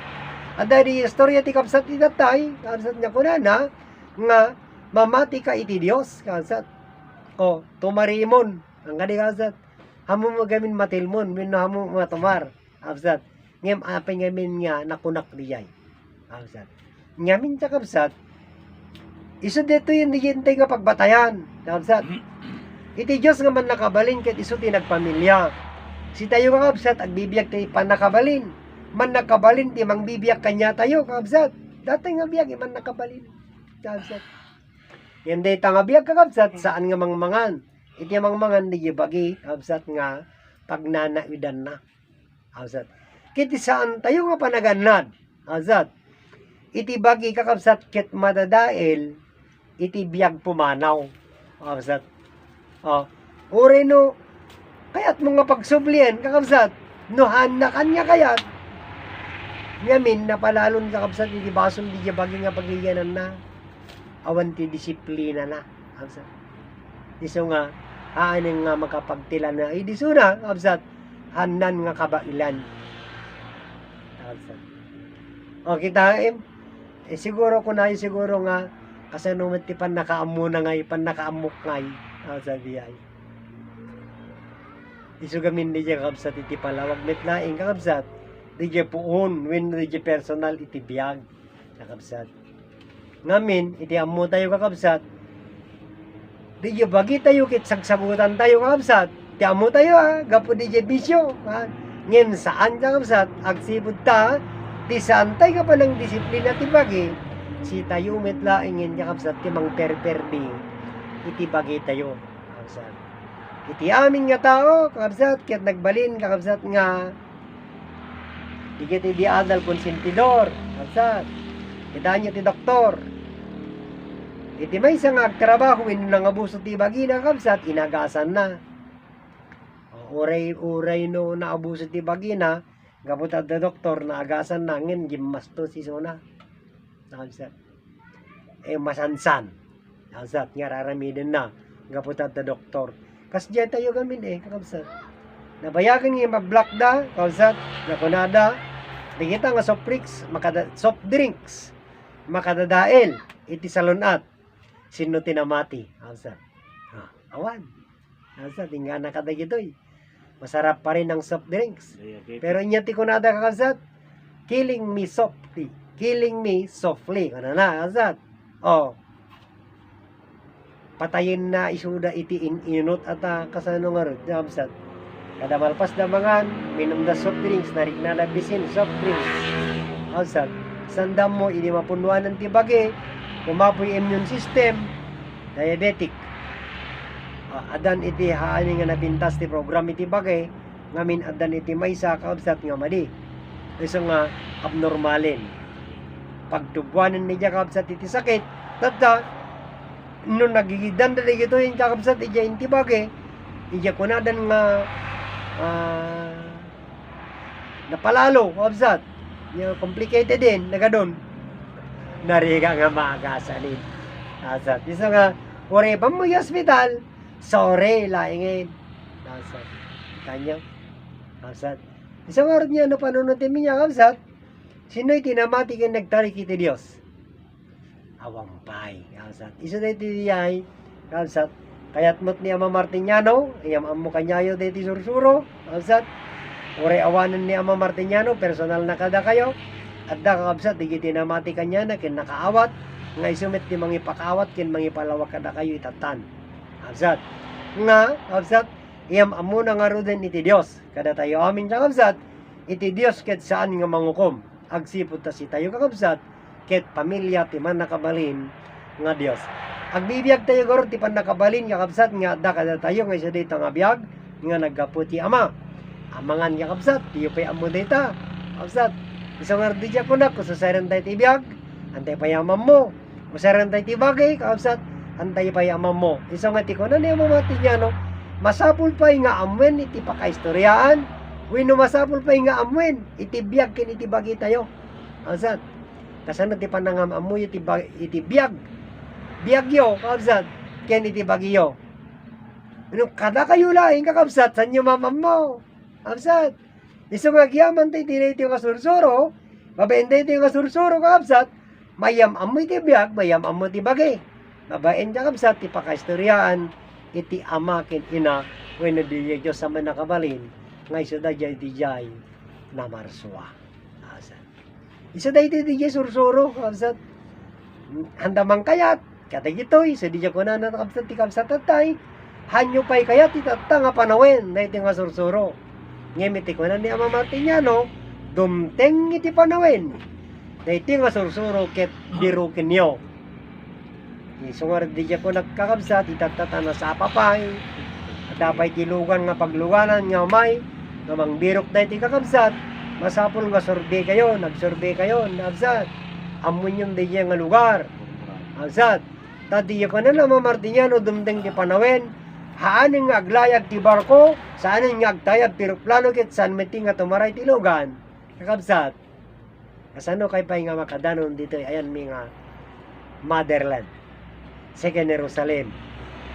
Ada di istorya ti kakabsat itatay. Kakabsat niya ko na nga mamati ka iti Diyos. Kakabsat. Tumarimon. Ang kadi kakabsat. Hamo magamin matilmon. Mino hamo matumar. Kakabsat. ngem apay ngamin nga nakunak dijay. Kabsat. Ngamin sa kabsat, iso dito yung digintay nga pagbatayan. Kabsat. Iti Diyos nga man nakabalin ket iso ti nagpamilya. Si tayo nga kabsat, agbibiyag tayo pa nakabalin. Man nakabalin, ti mang bibiyag kanya tayo, kabsat. Dati nga biyag, man nakabalin. Kabsat. Yan day nga biyag kakabsat, saan nga mangmangan. Iti mangmangan, di bagi, kabsat nga, pagnanaidan na. Kabsat. Kiti saan tayo nga panaganad. Kabsat. Iti bagi kakabsat, ket madadael, iti biyag pumanaw. Kabsat. Uri no, kayat mga pagsublian, kakabsat, nuhan na kanya kayat, ngamin, napalalon kakabsat, iti bason, di bagi nga pagiyanan na, awan ti disiplina na, kakabsat. Iso nga, aanin nga makapagtilan na, diso na, kakabsat, hanan nga kabailan. Kakabsat. Kita, siguro ko na, siguro nga, kasanumat ti pan nakaamu na ngay, pan nakaamok ngay, sabi ay. Isu gamin di dya kakabsat iti palawag metlaing kakabsat, di dya puon, when di dya personal iti biyag, kakabsat. Ngamin, iti amu tayo kakabsat, di dya bagi tayo, kit sagsagutan tayo kakabsat, ti amu tayo gapo di dya bisyo, ngem saan kakabsat, agsibod ta, ti saan tayo ka pa ng disiplina ti bagi, si tayo metlaingin kakabsat, ti mang perperdi, iti bagi tayo, kakabsat. Iti amin nga tao, kakabsat, kaya't nagbalin, kakabsat nga, digit di adal konsentidor, kakabsat, kita niya ti doktor, iti may isang agtrabaho, ino nang abuso ti bagina, kakabsat, inagasan na. Uray no na abuso ti bagina, gabot at doktor, na agasan na, ngin, gimastos iso na, kakabsat. Masansan, kakabsat, nga raramidin na, gabot at doktor. Kas diyan tayo gamin kakabsat. Nabayagan nga mag-block da, kakabsat, nakunada, di kita nga soft drinks, makadadael, iti salunat, sino tinamati, kakabsat. Awan, kakabsat, nga nakadagitoy. Masarap pa rin ang soft drinks. Pero inya ti kunada kakabsat, killing me softly, kana na, kakabsat. Patayin na isuda iti inunot at kasano nga rin, kakabsat. Kada malpas na mangan, minum da soft drinks, narik na labisin soft drinks. Kakabsat, sandam mo, ini mapunuan ng tibagi, kumapoy immune system, diabetic. Adan iti haani nga nabintas ti program iti bagay, ngamin adan iti maysa, kakabsat nga mali. Iso nga abnormalin. Pagtubuanan ni kakabsat iti sakit, tata, no nagigidan dali gito yung kakabsat ija inti bagay ija kunadan nga napalalo kakabsat yung complicated din nagadon nariga nga maagasanin kakabsat isa nga ore pa mo yung hospital sorry laingin kakabsat kanya kakabsat isa nga rin niya no panunutin niya kakabsat sino'y tinamati kang nagtarik iti Diyos awampay, kakabsat. Iso dito diyay, kakabsat. Kayat mo't ni Ama Martiniano, iyam amo kanyayo dito sursuro, kakabsat. Ure awanan ni Ama Martiniano, personal na kada kayo. At da kakabsat, digiti na mati kanya na, kin nakaawat, nga isumit ni mangipakawat, kin mangipalawak kada kayo itatan. Kakabsat. Nga, kakabsat, iyam amo na nga ruden iti Diyos. Kada tayo amin, kakabsat, iti Diyos ket saan nga mangukom. Agsipot ta si tayo, kakabsat, ket pamilya ti man nakabalin nga Dios. Agbibiyag tayo garo ti pan nakabalin kakabsat nga adda kada tayo nga isa dito nga biyag nga naggaputi Ama. Amangan kakabsat tiyo pay amo data. Kakabsat isang ardi dya ko na kusasaran tayo ti biyag antay payaman mo. Kusasaran tayo ti bagay kakabsat antay payaman mo. Isang nga ti ko na niya mamati niya no. Masapul pa nga amwen iti pakaistoryaan. Wino masapul pa nga amwen iti biyag ken iti bagay tayo. Kakabsat kasano ti panangam amoy iti biyag yo kakabsat ken iti bagyo ano kada kayo laing kakabsat sanyo mamam mo kakabsat iso nga giyaman tayo tinay iti kasursuro babaen tayo iti kasursuro kakabsat mayam amoy iti biyag mayam amoy iti bagay babaen kakabsat ti pakaistoryaan iti ama ken ina wenno di Diyos sa man nakabalin nga iso da jay iti jay na marswa. Asat. Isa dahil di sursuro, kabsat. Handamang kayat, katagitoy, sa di ko na nakabsat, ti kabsat tatay, hanyo pa'y kayat, itata nga panawin, na iti nga sursuro. Ngimiti ko na ni Ama Martiniano, dumteng iti panawin, na iti nga sursuro, ket birukin nyo. Isungar di ko nagkakabsat, itatata na sa papay, at dapat tilugan nga pagluganan nga may, nga mangbirok na iti kakabsat, masapol nga survey kayo, nag-survey kayo, nabsat. Amun yung di nga lugar. Absat. Tadi ko na Ama Martiniano dumdeng ti panawin. Haaning nga aglayag ti barko, saanin nga agtayag ti eroplano ket saan meting nga tumaray ti lugan. Kakabsat. Kasano kay pay nga makadanon dito ayan mi nga motherland. Second Jerusalem.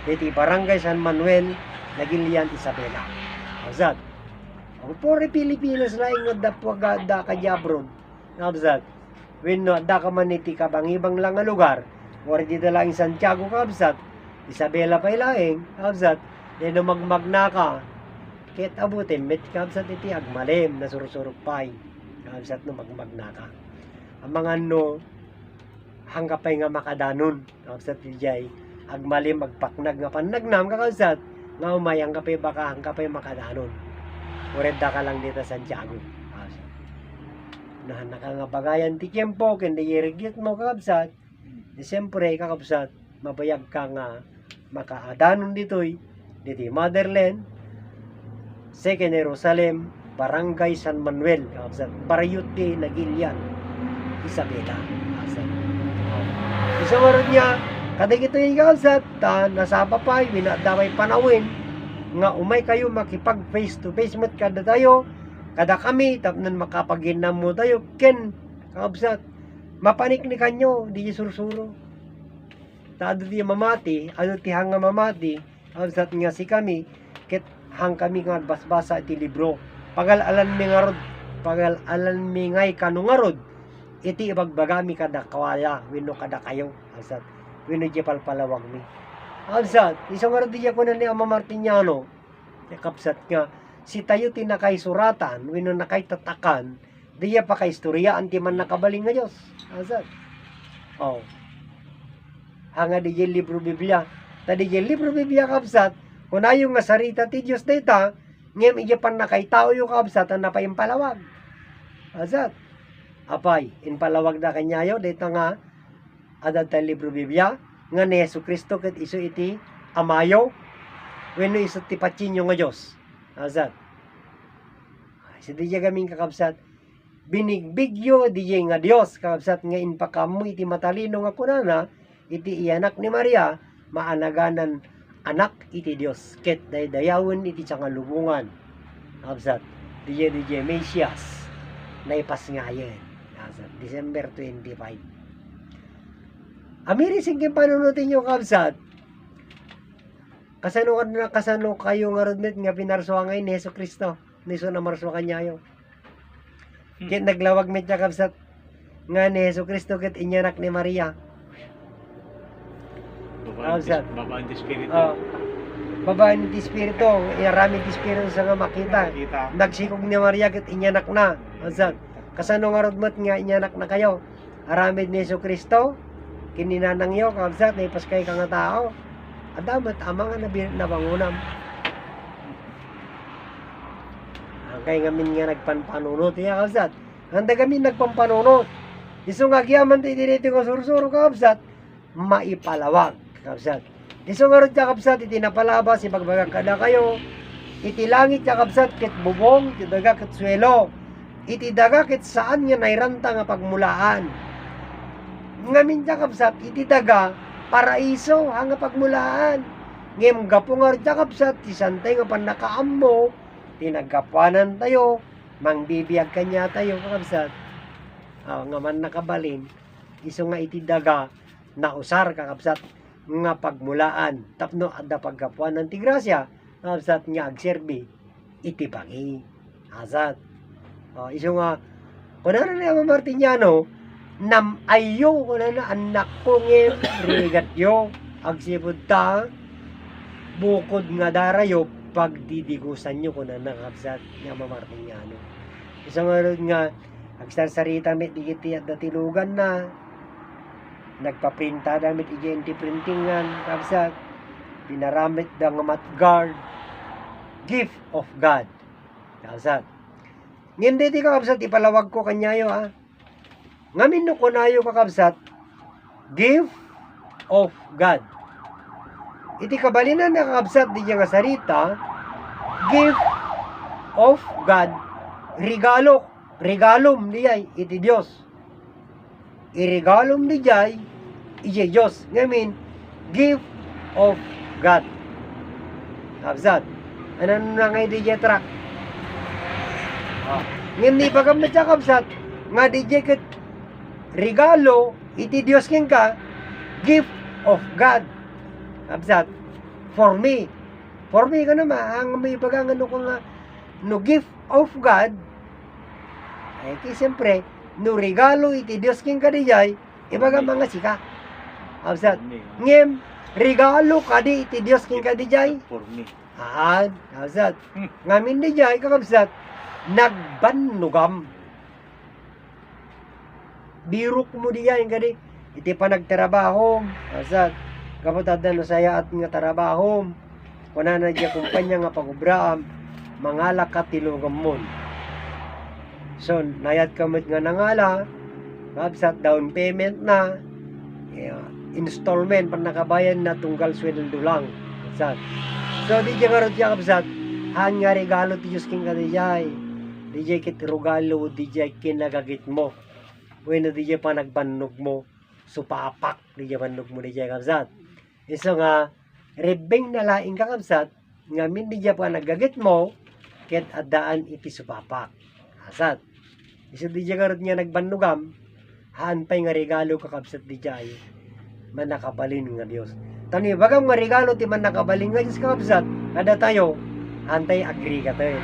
Diti Barangay San Manuel, Nagilian, Isabela. Absat. Ang puri Pilipinas laing nga dapwagada kajabron. Absat. When no, da ka man iti kabang-ibang lang nga lugar, or dito lang Santiago kabsat, Isabela pa ilaing, kabsat, dito magmagna ka, ket abutin, met kabsat iti agmalim, na sursurok pay, kabsat no magmagna ka. Ang mga no, hanggapay nga makadanon, kabsat iti jay, agmalim, agpaknag nga panagnam, kabsat, nga umay, hanggapay baka, hanggapay makadanon. Ured da ka lang dito Santiago. Na nakangabagayan ti tiempo kundi irigit mo kakabsat di siyempre kakabsat mabayag ka nga makaadanon ditoy diti motherland Second Jerusalem Barangay San Manuel kakabsat Barayuti Nagilian Isabela kakabsat isa marod niya kadig ito yung kakabsat nasapa pa winadaway panawin nga umay kayo makipag face to face mat kada tayo kada kami, tapnan makapaginam mo tayo, ken, kakabsat, mapanik ni kanyo, di sursuro. Tado di mamati, ano ti hanga mamati, kakabsat nga si kami, ket hang kami nga basbasa iti libro. Pagalalan mi ngay kanungarod, iti ibagbagami kada kawala, wino kada kayo, kakabsat, wino di palpalawag mi. Kakabsat, isang arod di ko na ni Ama Martiniano, kakabsat nga, si tayo tinakay suratan, wino nakay tatakan, diya pa kay istorya, anti man nakabaling nga Diyos. Asad. Oh. Hanga diya libro Biblia. Tadi diya libro Biblia kapsat, kunayo nga sarita ti Diyos data, ngem iya pan nakay tao yung kapsat, ang napaimpalawag. Asad. Apay, inpalawag na kanyayo, dito nga, adad tayo libro Biblia, nga ni Yesu Kristo ket iso iti amayo, wino iso ti patsinyo nga Diyos. Asad. Si diya gaming kakabsat, binigbigyo diya nga Dios kakabsat nga inpakamu iti matalino nga kunana, iti ianak ni Maria, maanaganan anak iti Dios, ket daydayawon iti tsangalubungan. Kakabsat, diya Mesias, naipas ngayon. Kakabsat, December 25. Amiri singking panunutin nyo kakabsat, kasano kayo nga rodmet nga pinarsuwa ngayon ni Yesu Kristo. Niso na marsuwa kanyayo. Kit naglawag met niya kapsat nga ni Yesu Kristo kit inyanak ni Maria. Babaan di Espiritu. Babaan di Espiritu. Iarami di Espiritu sa nga makita. Nagsikog ni Maria kit inyanak na. Kapsat. Kasano nga rodmet nga inyanak na kayo. Aramid ni Yesu Kristo. Kininanang yo kapsat. Naipas kayo ka nga tao. Adamat amang nabangunam. Kaya ngamin nga nagpanpanunot. Iya kapsat. Handa kami nagpampanunot. Iso nga giyaman tayo dito nga sursuro kapsat. Maipalawag kapsat. Iso nga rin kapsat. Iti napalaba si pagbagang kada kayo. Iti langit kapsat ket bubong. Iti daga ket swelo. Iti daga ket saan nga nairanta nga pagmulaan. Ngamin kapsat. Iti daga paraiso hanga pagmulaan. Ngem gapungar kapsat ti santay nga panakaammo tinagkapanan tayo mangbibiyag kanya tayo kapsat. Nga man nakabalin iso nga iti daga na usar kakapsat nga pagmulaan tapno adda pagkapuanan ti grasya kapsat nga agserbi iti pagi asat. Iso nga kunana ni Ama Martiniano nam ayo kunana anak ko ngem rigat yo agsipud ta bukod nga darayo pagdidigusan nyo kunana kapsat ni Ama Martiniano. Isang arod nga, agsasarita met digiti at datilugan na. Nagpaprinta damit iti printingan, kabsat. Pinaramit da nga matguard. Gift of God. Kabsat. Ngindi ti kakabsat, ipalawag ko kanyayo ha. Ngamin no kunayo kakabsat, gift of God. Iti kabalinan na kakabsat di nga sarita, gift of God, regalum diyay, iti Diyos. Iregalum diyay, iti Diyos. Ngamin, gift of God. Kakabsat, ano na nga iti track? Ngayon di pagamit sa kakabsat, nga di ket regalo, iti Diyos king ka, gift of God. Absat, for me ka naman, ang may bagang ano ko nga, no gift of God, ay siyempre, no regalo iti Diyos king ka dijay, ibaga mga sika. Absat, ngem, regalo ka di iti Diyos king ka dijay, For me. absat, ngamin dijay, kakabsat, nagbanugam. Birok mo dijay, kadi, iti pa nagtrabaho, absat, kapatad na saya at nga trabaho, kuna na diya kumpanya nga pagubraam, mangalak ka tilugam mo. So, nayat kamot nga nangala, kapsat down payment na, installment, pa nakabayan na tunggal sweldo lang. Kapsat. So, di diya karot diya kapsat, han nga regalo ti Diyos king ka dijay, di diya kit regalo, di diya kinagagit mo. Bueno, di diya pa nagbanog mo, supapak, di diya banog mo di diya kapsat. Iso nga, rebeng na laing kakabsat, nga hindi dya pa nagagit mo, ket adaan iti supapak. Asat. Iso di dya karot nga nagbanugam, haan pa'y nga regalo kakabsat di dya ay, manakabalin nga Diyos. Tani, bagam nga regalo ti manakabalin nga Diyos kakabsat, kada tayo, hantay agree ka tayo.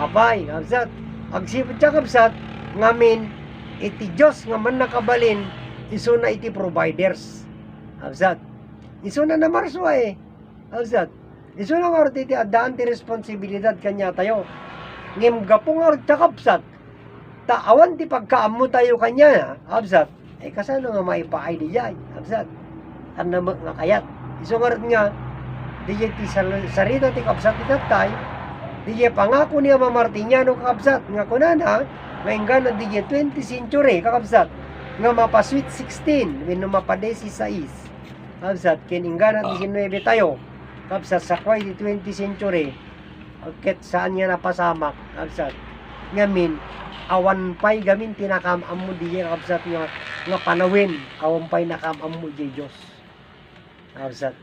Apay, kakabsat, agsipot siya kakabsat, ngamin, iti Diyos nga manakabalin, iso na iti providers. Kakabsat. Iso na marswa eh. Alsat. Iso na nga iti adaan ti responsibilidad kanya tayo. Ngim gapong nga kakapsat. Taawan ti pagkaamo tayo kanya. Absat. Eh kasano nga maipaay di jay. Absat. Ano nga kayat. Iso nga di jay ti sarita ti kapsat ti tatay. Di jay pangako niya Martiniano kakapsat. Nga kunana. Ngayon na di jay 20th century kakapsat. Nga mapa sweet 16. Wino mapa 16. Kapsat, kininggan at 19 tayo. Kapsat, sakway di 20th century. Ket saan niya napasamak. Kapsat, ngamin, awan pa'y gamin tinakamam mo diya. Kapsat, nga panawin. Awan pa'y nakamam mo diya Diyos. Kapsat.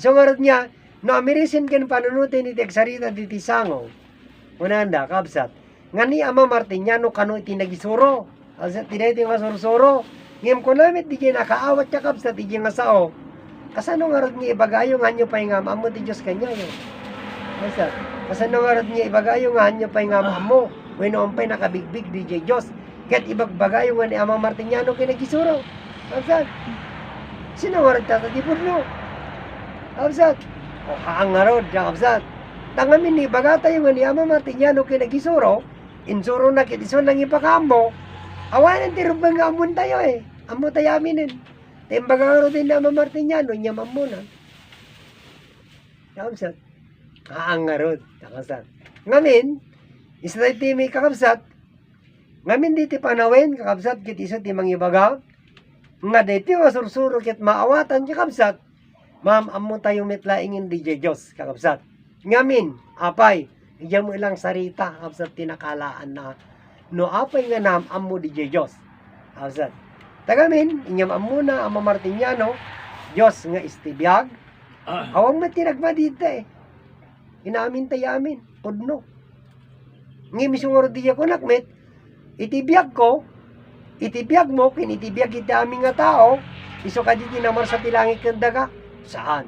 So nga niya, no, amirisin ken panunutin iti agsarita di tisango. Unanda, kapsat. Nga ni Ama Martiniano kano iti nagisuro. Kapsat, tinay nga sursuro. Ngem ko namit di nakaawat siya kapsat di nga sao. Kasano nga rod niya ibagayo nga nyo pa yung amo ti Diyos kanya yun. Kasano nga rod niya ibagayo nga nyo pa yung amo. Weno pa'y nakabigbig di Diyos. Kaya't ibagbagayo nga ni Ama Martiniano kinagisuro. Kapsat. Sino nga rod tatatipod no? Kapsat. O kaang nga rod kapsat. Tangamin ni bagatayo nga ni Ama Martiniano kinagisuro. Insuro na kitiso nang ipakamo. Awanan ti rubang nga amon tayo eh. Amo tayo aminin. Timbaga din na Ama Martiniano, nyaman mo na. Kakabsat. Kaangarod. Kakabsat. Ngamin, isa tayo ti may kakabsat. Ngamin di ti panawin, kakabsat, kit isa ti mangibaga. Nga di ti masursuro kit maawatan, kakabsat. Ma'am, amo tayo mitlaingin di Diyos, kakabsat. Ngamin, apay, iyan mo ilang sarita, kakabsat, tinakalaan na no apay nga nam amo di Diyos. Kakabsat. Tagamin, inyam amo na Ama Martiniano, Diyos nga istibiyag. Awang matinagma dito eh. Inamin tayo amin, pudno. Ngimisungor di ako nakmet, itibiyag ko, itibiyag mo, kinitibiyag kita aming nga tao, iso ka di tinamar sa tilangit ng daga. Saan?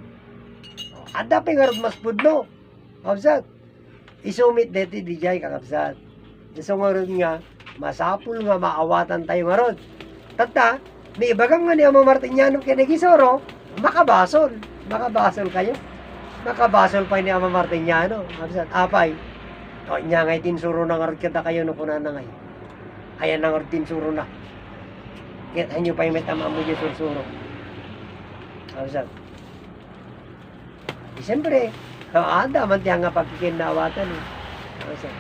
Ada pa nga mas pudno. Kakabsat. Isumit deti di jay kakabsat. Iso nga rin nga, masapul nga maawatan tayo nga ron. Tata, may ibagam nga ni Ama Martiniano kinagisoro, makabasol. Makabasol kayo. Makabasol pa ni Ama Martiniano. Apay, O nya ngay tinsuro na ngarod kita kayo no kuna na ngay. Ayan na ngarod tinsuro na. Kaya nyo pa yung metama mo dyan sursuro. Absat. Siyempre, ada man tiya nga pagkikinawatan eh. Absat.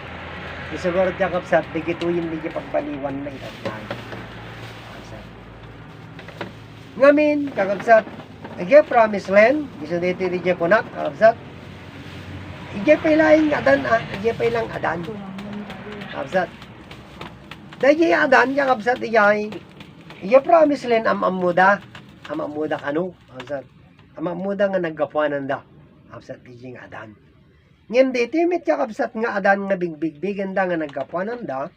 Isugurot niya kapsat, digituyin di pagbaliwan na itatay. Absat. Ngamin, kakapsat, ige promise land, gusto dito di dyan kunak, kakapsat. Ige pailaing adan, ige pailang adan. Kakapsat. Dahil adan, kakapsat, ige promise land, amamuda kanu, kakapsat. Amamuda nga naggapuanan da, kakapsat, ige adan. Ngayon dito, imit kakapsat nga adan nga bigbigbigan da nga naggapuanan da,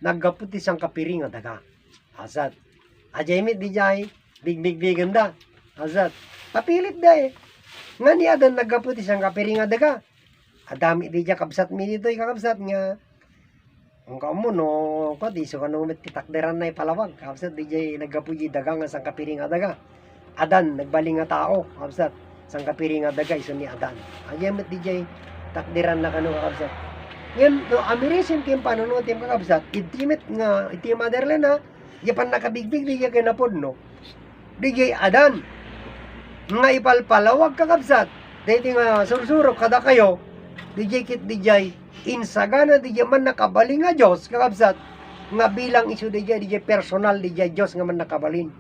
naggaputi sang kapiring nga daga. Kakapsat. Ajay imit di jay, bigbigbigan da. Azat, papilit da eh. Nga ni adan nagkaputi siyang kapiring nga daga. Adami di dya kabsat mi dito kakabsat nga. Ang kamu no, ko di so kanu met kitakderan na ipalawag. Kabsat di jay nagkaputi daga nga sang kapiring nga daga. Adan nagbaling nga tao, kabsat sang kapiring nga daga iso ni adan. Ajay met di jay takderan na kanu kabsat. Ngayon, no, amirisin kim panunod yung kakabsat, itimit nga, itimaderle na, yapan nakabigbig di jay kinapod no. Di adan nga ipalpalawag kakabsat dito nga sursuro kada kayo di kit di insagana di man nakabaling nga Diyos kakabsat nga bilang isu di personal di Diyos nga man nakabalin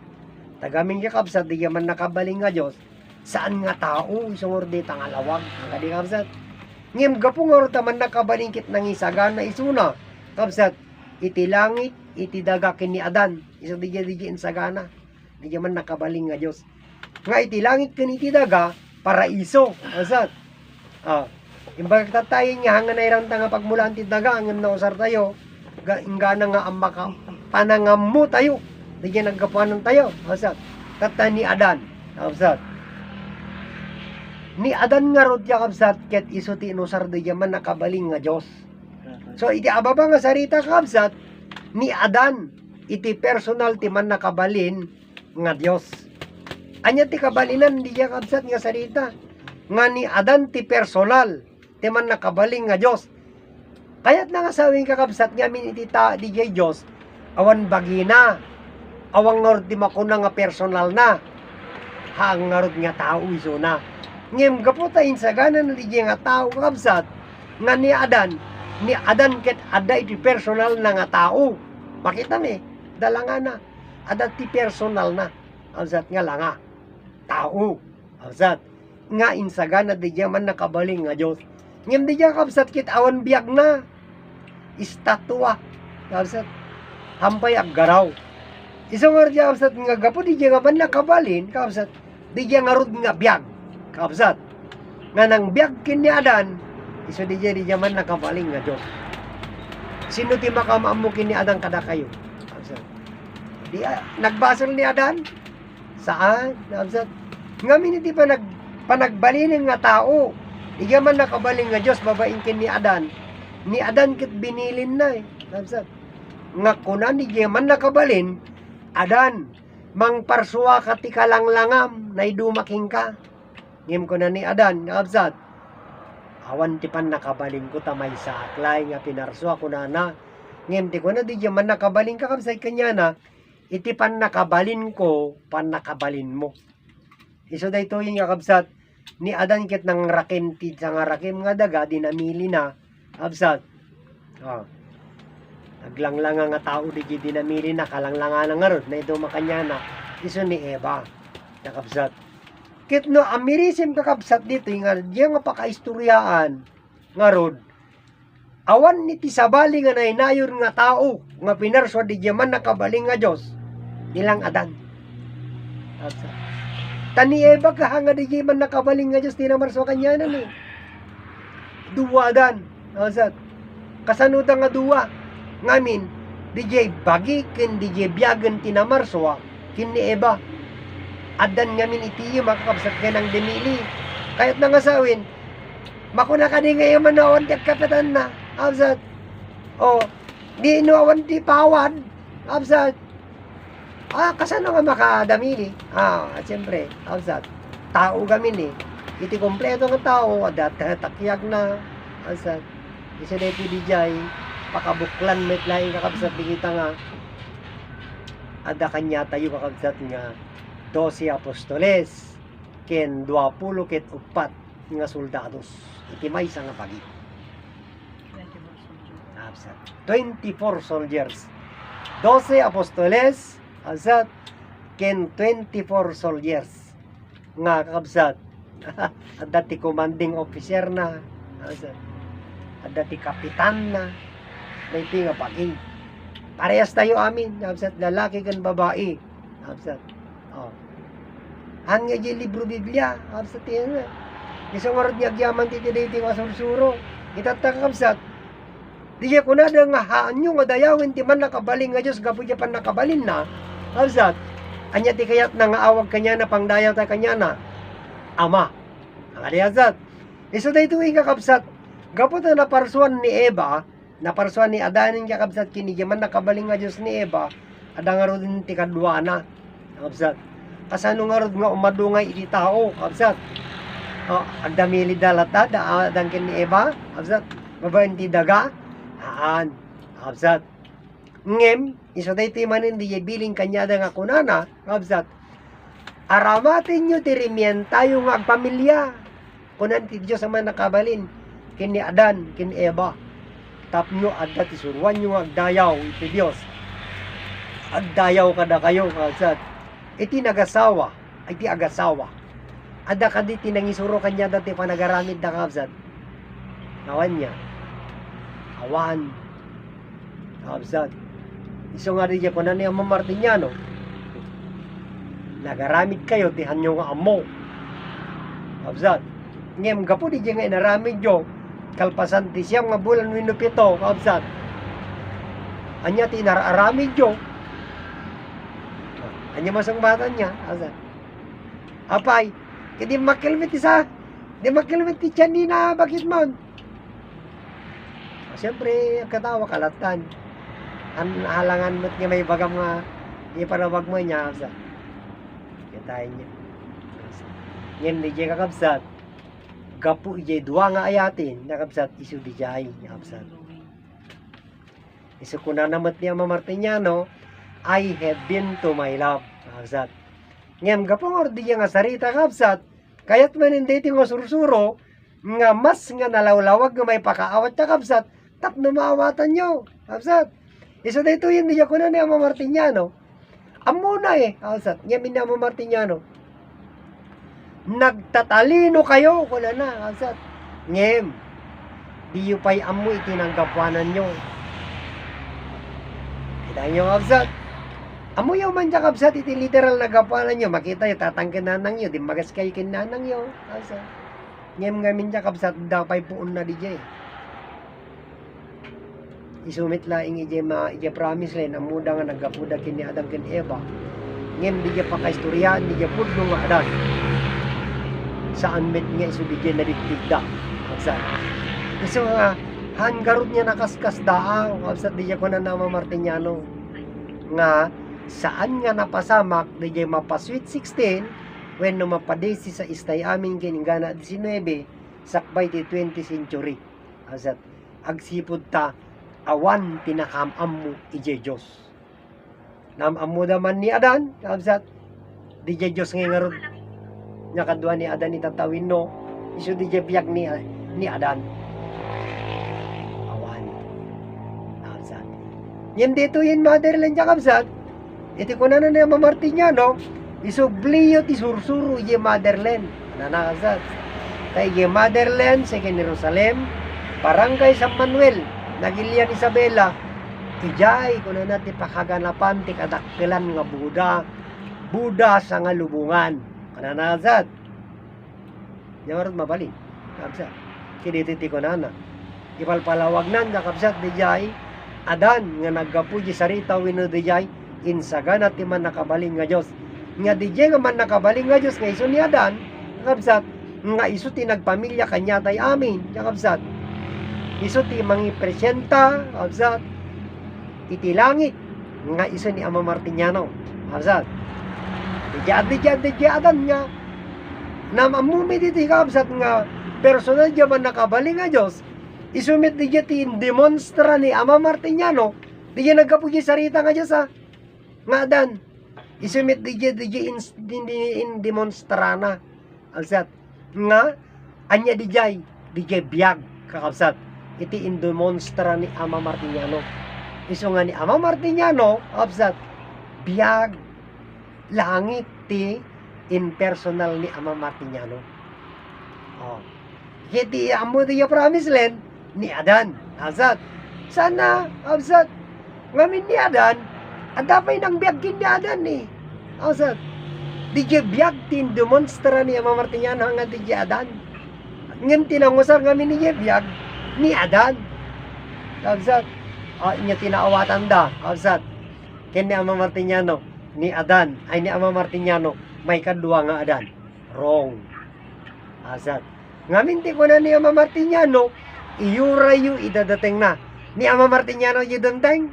tagamin kakabsat di man nakabaling nga Diyos saan nga tao isungor di tangalawag ang kadi kakabsat ngim gapungor man nakabaling kit nang isagana isuna kakabsat iti langit iti daga kini adan isu di insagana di man nakabaling nga Diyos. Nga iti langit kaniti daga, paraiso. Asat. Imbag tatayin nga hangan na irang nga pagmulaan ti daga, ang nausar tayo, ingana nga ang maka panangam mo tayo. Di nagkapuanan tayo. Asat. Kata ni Adan. Asat. Ni Adan nga rod yakabsat, ket iso ti inusar di man nakabaling nga Diyos. So iti ababa nga sarita kakabsat, ni Adan, iti personal ti man nakabalin, nga Dios. Anya ti kabalinan di ya kabsat nga sarita. Nga ni Adan ti personal ti man nakabaling nga Dios. Kaya't na nga sawing kakabsat nga min iti ta di jay Dios awan bagina. Awang ngarod ti makuna nga personal na. Haang ngarod nga tao iso na. Ngem gaputa insagana na di jay nga tao kakabsat nga ni Adan ket ada iti personal na nga tao. Makita mi dalanga na adat ti personal na alzat nga langa tao alzat nga insagana di man nakabaling nga Dios ngem di kabsat kit awan biag na estatwa alzat hampay aggaraw isungor di kabsat nga gapo di nga man nakabalin kabsat di nga rud nga biag kabsat nga nang biag kin ni Adan iso di man nakabaling nga Dios sino ti makamaamu kin ni Adan kada kayo kabsat di nagbasol ni Adan saan nabsat ngamin hindi pa panagbalinin nga tao di man nakabaling nga Diyos babain kin ni Adan kit binilin na nabsat nga kunan di man nakabalin Adan mang parsuwa ka ti kalanglangam na idumaking ka ngim ko na ni Adan nabsat awan ti pan nakabaling ko tamay sa aklay nga pinarswa ko na ngim ti ko na di man nakabaling ka kamsay kanya na iti pan nakabalin ko, pan nakabalin mo. Iso da ito yung kabsat, ni Adan kit nang rakim, ti nga rakim nga daga, dinamili na, kabsat. Naglanglang nga tao, di dinamili na, kalanglanga na nga ron, na ito makanya na, iso ni Eva, na kabsat. Kit no, amirisim ka kabsat dito, yung nga pakaistoryaan, nga ron, awan ni ti sabali nga nainayor nga tao, nga pinarswa di man nakabaling nga Diyos, nilang Adan. Tani Eva ka nga di man nakabaling nga Diyos, tinamarswa kanya na ni. Duwa Adan. Kasanudan nga duwa. Ngamin, di bagi kin di biyagan tinamarswa, kin ni Eva. Adan ngamin iti makakabsat ka ng demili. Kahit nangasawin, makuna ka di ngayon manawan di kapatan na. Absat. Di inuawan di pawad. Absat. Kasano nga makadamili? Siyempre. Absat. Tao gamin eh. Iti kompleto ng tao. Adat takyag na. Absat. isa na ito dijay pakabuklan met laing kakabsat bigita nga ada kanya tayo kakabsat nga 12 apostoles ken 20 ket upat nga soldados iti maysa nga pagi. 24 soldiers. 12 apostoles kabsat ken 24 soldiers nga kakabsat ada ti commanding officer na kabsat ada ti kapitan na may nga pagi. Parehas tayo amin kabsat lalaki kan babae kabsat. Oh. Han nga di libro Biblia kabsat yan. Isang orod niya agyaman ti diti nga sursuro. Itatang kabsat. Di ko na nga haan nyo nga dayawin ti man nakabaling nga Diyos gapo di pa nakabalin na. Kabsat. Anya ti kayat na nga awag kanya na pangdayaw ta kanya na. Ama. Ang aliyazat. Iso da ito nga kabsat. Gapo ta naparsuan ni Eva. Naparsuan ni Adanin nga kabsat kini di man nakabaling nga Diyos ni Eva. Ada nga ro din ti kadwa na. Kabsat. Kasano nga ro nga umadungay iti tao. Kabsat. Oh, agdamili dalata da adang ni Eva. Kabsat. Babaen ti daga. Haan, kabsat. Ngem, isa da ito manin di biling kanyada nga kunana, kabsat. Aramatin nyo tirimien tayo nga agpamilya. Kunan ti Diyos ang nakabalin. Kini Adan, kini Eva. Tapno adda ti suruan nyo agdayaw iti Diyos. Agdayaw kada kayo, kabsat. Iti nagasawa, iti agasawa. Ada kadi tinangisuro kanya dati panagaramid na kabsat. Nawan niya. Awan. Kabsat. Iso nga rin ko na niya mamartinyano. Nagaramid kayo, tihan nyo nga amo. Kabsat. Ngem, gapo di nga inaramid nyo. Kalpasan ti siyam nga bulan winupito. Kabsat. Anya ti nararamid nyo. Anya masang bata niya. Kabsat. Apay. Kaya di makilmit isa. Di makilmit ti tiyan di na bakit mo. Siyempre, katawa kalatan. Ang halangan mo't nga may bagam nga ipanawag mo niya, kabsat. Kitain niya. Ngayon, di dyan kakabsat. Gapu ijay dua nga ayatin, nakabsat, isu di dyan, nakabsat. Isu kuna namat niya mamartinyano, I have been to my love, nakabsat. Ngayon, gapu nga di dyan nga sarita, kabsat. Kaya't manindi nga sursuro, nga mas nga nalawlawag nga may pakaawat na kabsat, tapno maawatan nyo. Kabsat. Isa dito yun, diya ko na niya mamartinyano. Amo na kabsat. Ngayon niya mamartinyano. Nagtatalino kayo. Kuna na, kabsat. Ngayon, diyo pa'y amo itinanggapwanan nyo. Kita nyo, kabsat. Amo yung man dya, kabsat, iti literal na gapwanan nyo. Makita yung tatangkinanang nyo. Di magas kayo kinanang nyo. Kabsat. Ngayon ngamin dya, kabsat, dapay puon na di dya isumit laing ije promise len amuda nga nagapuda kini Adam ken Eva ngem di pa kaistorya di pudno nga adan saan met nga isu di na diktigda kabsat isu nga hangarod niya nakaskas daang kabsat di ko na mamartinyano nga saan nga napasamak di mapa sweet 16 when no mapadesi sa istay amin kiningana 19 sakbay ti 20th century kabsat agsipud ta awan tinakamam mo ije Diyos. Namam mo naman ni Adan, kabsat, di je Diyos ngayon nga ron. Nakadwa ni Adan itatawin no, iso di je biyak ni Adan. Awan. Kabsat. Yan dito yung motherland niya, kabsat. Iti ko na niya mamartinya, no? Iso bliyo ti sursuro ije motherland. Nanakabsat. Kaya ije motherland sa Jerusalem, Barangay San Manuel, Nagilian Isabela, ijay kung na natin pakaganapan ti kadakkelan nga Buda sa nga lubungan. Kananazat. Yamarot mabalin. Kabsat. Kinititi ko na. Ipalpalawag nan, kabsat di jay, Adan nga naggapuji sarita wino di jay, insagan at man nakabaling nga Diyos. Nga di jay nga man nakabaling nga Diyos, nga iso ni Adan, kabsat, nga iso ti nagpamilya kanya tay amin, kabsat. Iso ti mangipresenta, kabsat, iti langit, nga iso ni Ama Martiniano, kabsat. Di Adan nga, na mamumi diti kabsat nga, personal dya man nakabaling nga Diyos, Isumit di ti demonstra ni Ama Martiniano, di nagkapugi sarita nga dyan sa nga dan. Isumit di in demonstra na. Alsat, nga, anya di biyag, kakabsat. Iti in demonstra ni Ama Martiniano. Iso nga ni Ama Martiniano, kakabsat, biyag, langit ti impersonal ni Ama Martiniano. Oh. Kiti amo di promise land ni Adan. Absat. Sana absat. Ngamin ni Adan, adapay nang biyagkin ni Adan ni. Absat. Di biyag tin demonstra ni Ama Martiniano nga di Adan. Ngem tinangusar ngamin ni biyag ni Adan. Absat. Inya tinaawatan da. Absat. Ken ni Ama Martiniano ni Adan ay ni Ama Martiniano may kadua nga Adan. Wrong. Asat. Ngamin ti ko na ni Ama Martiniano, iyurayo idadating na. Ni Ama Martiniano idadating?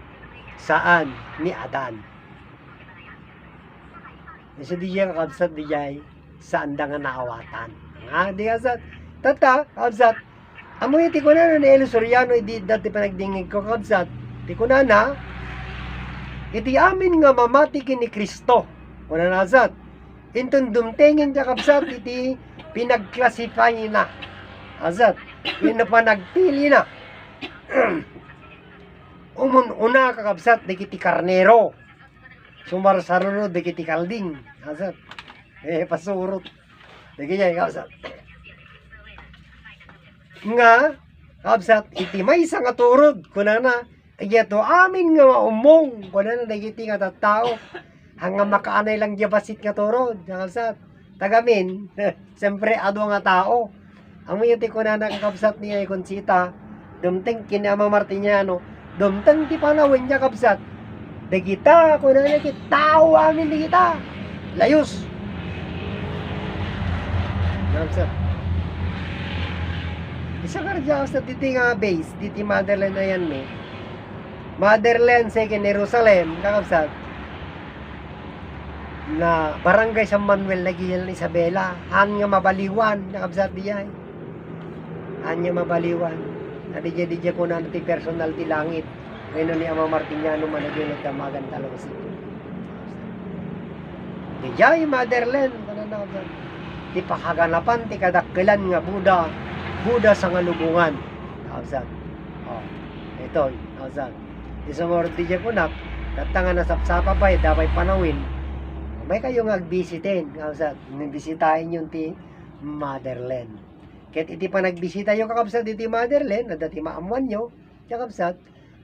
Saan? Ni Adan. Isa di yan kabsat di jay saan da nga naawatan. Nga di asat. Tata, kabsat. Amoy ti ko na ni Elo Soriano idi dati panagdingig ko kabsat. Ti ko na iti amin nga mamati kini Kristo. Kuna nasat. Intun dumtingin siya kapsat iti pinag-classify na. Azat. Yun pa nagpili na. Una kakapsat di kiti karnero. Sumarsarunod di kiti kalding. Azat. Pasurot. Di kiti kapsat. Nga kapsat iti may isang aturod. Kuna na. Ito amin nga umong. Kuna na di kiti nga tattao. Hanggang makaanay lang diyabasit nga turod. Kakabsat. Tagamin. Siyempre, ado nga tao. Ang mayuti ko na nakakabsat niya ay konsita. Dumteng kini Ama Martiniano. Dumteng ti panawin niya kabsat. Di kita, kung na nakit, tao amin di kita. Layos. Kabsat. Isa ka rin sa titi nga base. Titi motherland na yan may. Motherland sa Jerusalem. Kakabsat. Na barangay San Manuel lagi yan Isabela. Han nga mabaliwan. Nakabsat diya. Han nga mabaliwan. Nadidya ko na ti personal ti langit. Ngayon ni Ama Martiniano managin nagdamagan talawasi. Diya motherland. Nakabsat. Ti pakaganapan ti kadakkilan nga Buda sa nga lubungan. Nakabsat. Oh. Ito. Nakabsat. Isumor diya ko na. Katanga na sapsapa pa dapat panawin. May kayo nga agbisitin, kakabsat. Nagbisitahin yung ti motherland. Kahit iti pa nagbisita yung kakabsat iti motherland, na dati maamuan nyo, kakabsat,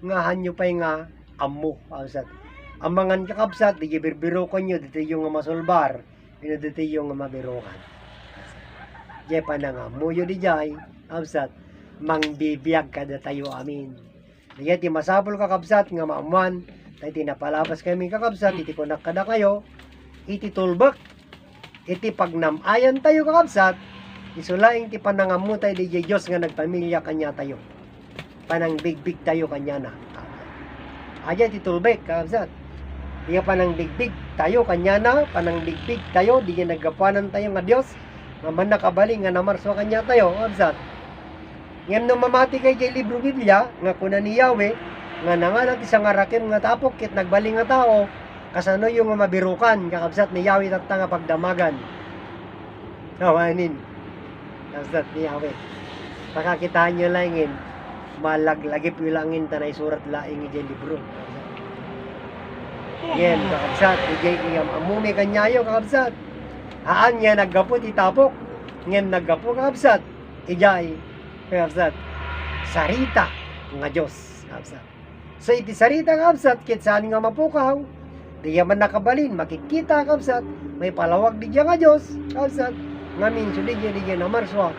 ngahan nyo pa yung nga amo, kakabsat. Ang mga kakabsat, di birbirukan nyo, dito yung masulbar, dito yung mabirukan. Diyan pa na nga, muyo di jay, kakabsat, mangbibiyag kada tayo amin. Diyan ti masapol kakabsat, nga maamuan, tayo tinapalabas kami kakabsat, iti kunak kada kayo, iti tulbak, iti pagnamayan tayo kakabsat, isulaing ti panangamutay di Diyos nga nagpamilya kanya tayo. Panang bigbig tayo kanya na. Aja ti tulbak kakabsat. Iya panang bigbig tayo kanya na, panang bigbig tayo, di nga nagkapuanan tayo nga Diyos, nga man nakabaling nga namarso kanya tayo, kakabsat. Ngayon nung mamati kay jay libro Biblia, nga kuna ni Yahweh, nga nangalat isang arakim nga tapok, kit nagbaling nga tao, kasano yung mabirukan, kakabsat ni Yahweh tatanga pagdamagan. Nawanin. Kakabsat ni Yahweh. Pakakitaan nyo langin, malaglagip yung langin tanay surat laing ijay libro. Yan, kakabsat. Ijay iyam amumi kanyayo, kakabsat. Haan nga naggapot itapok. Ngayon naggapo, kakabsat. Ijay, kakabsat. Sarita nga Diyos, kakabsat. So iti sarita kakabsat, kit saan nga mapukaw, di man nakabalin, makikita kabsat, may palawag di nga Diyos, kabsat, ngamin so di na marswa,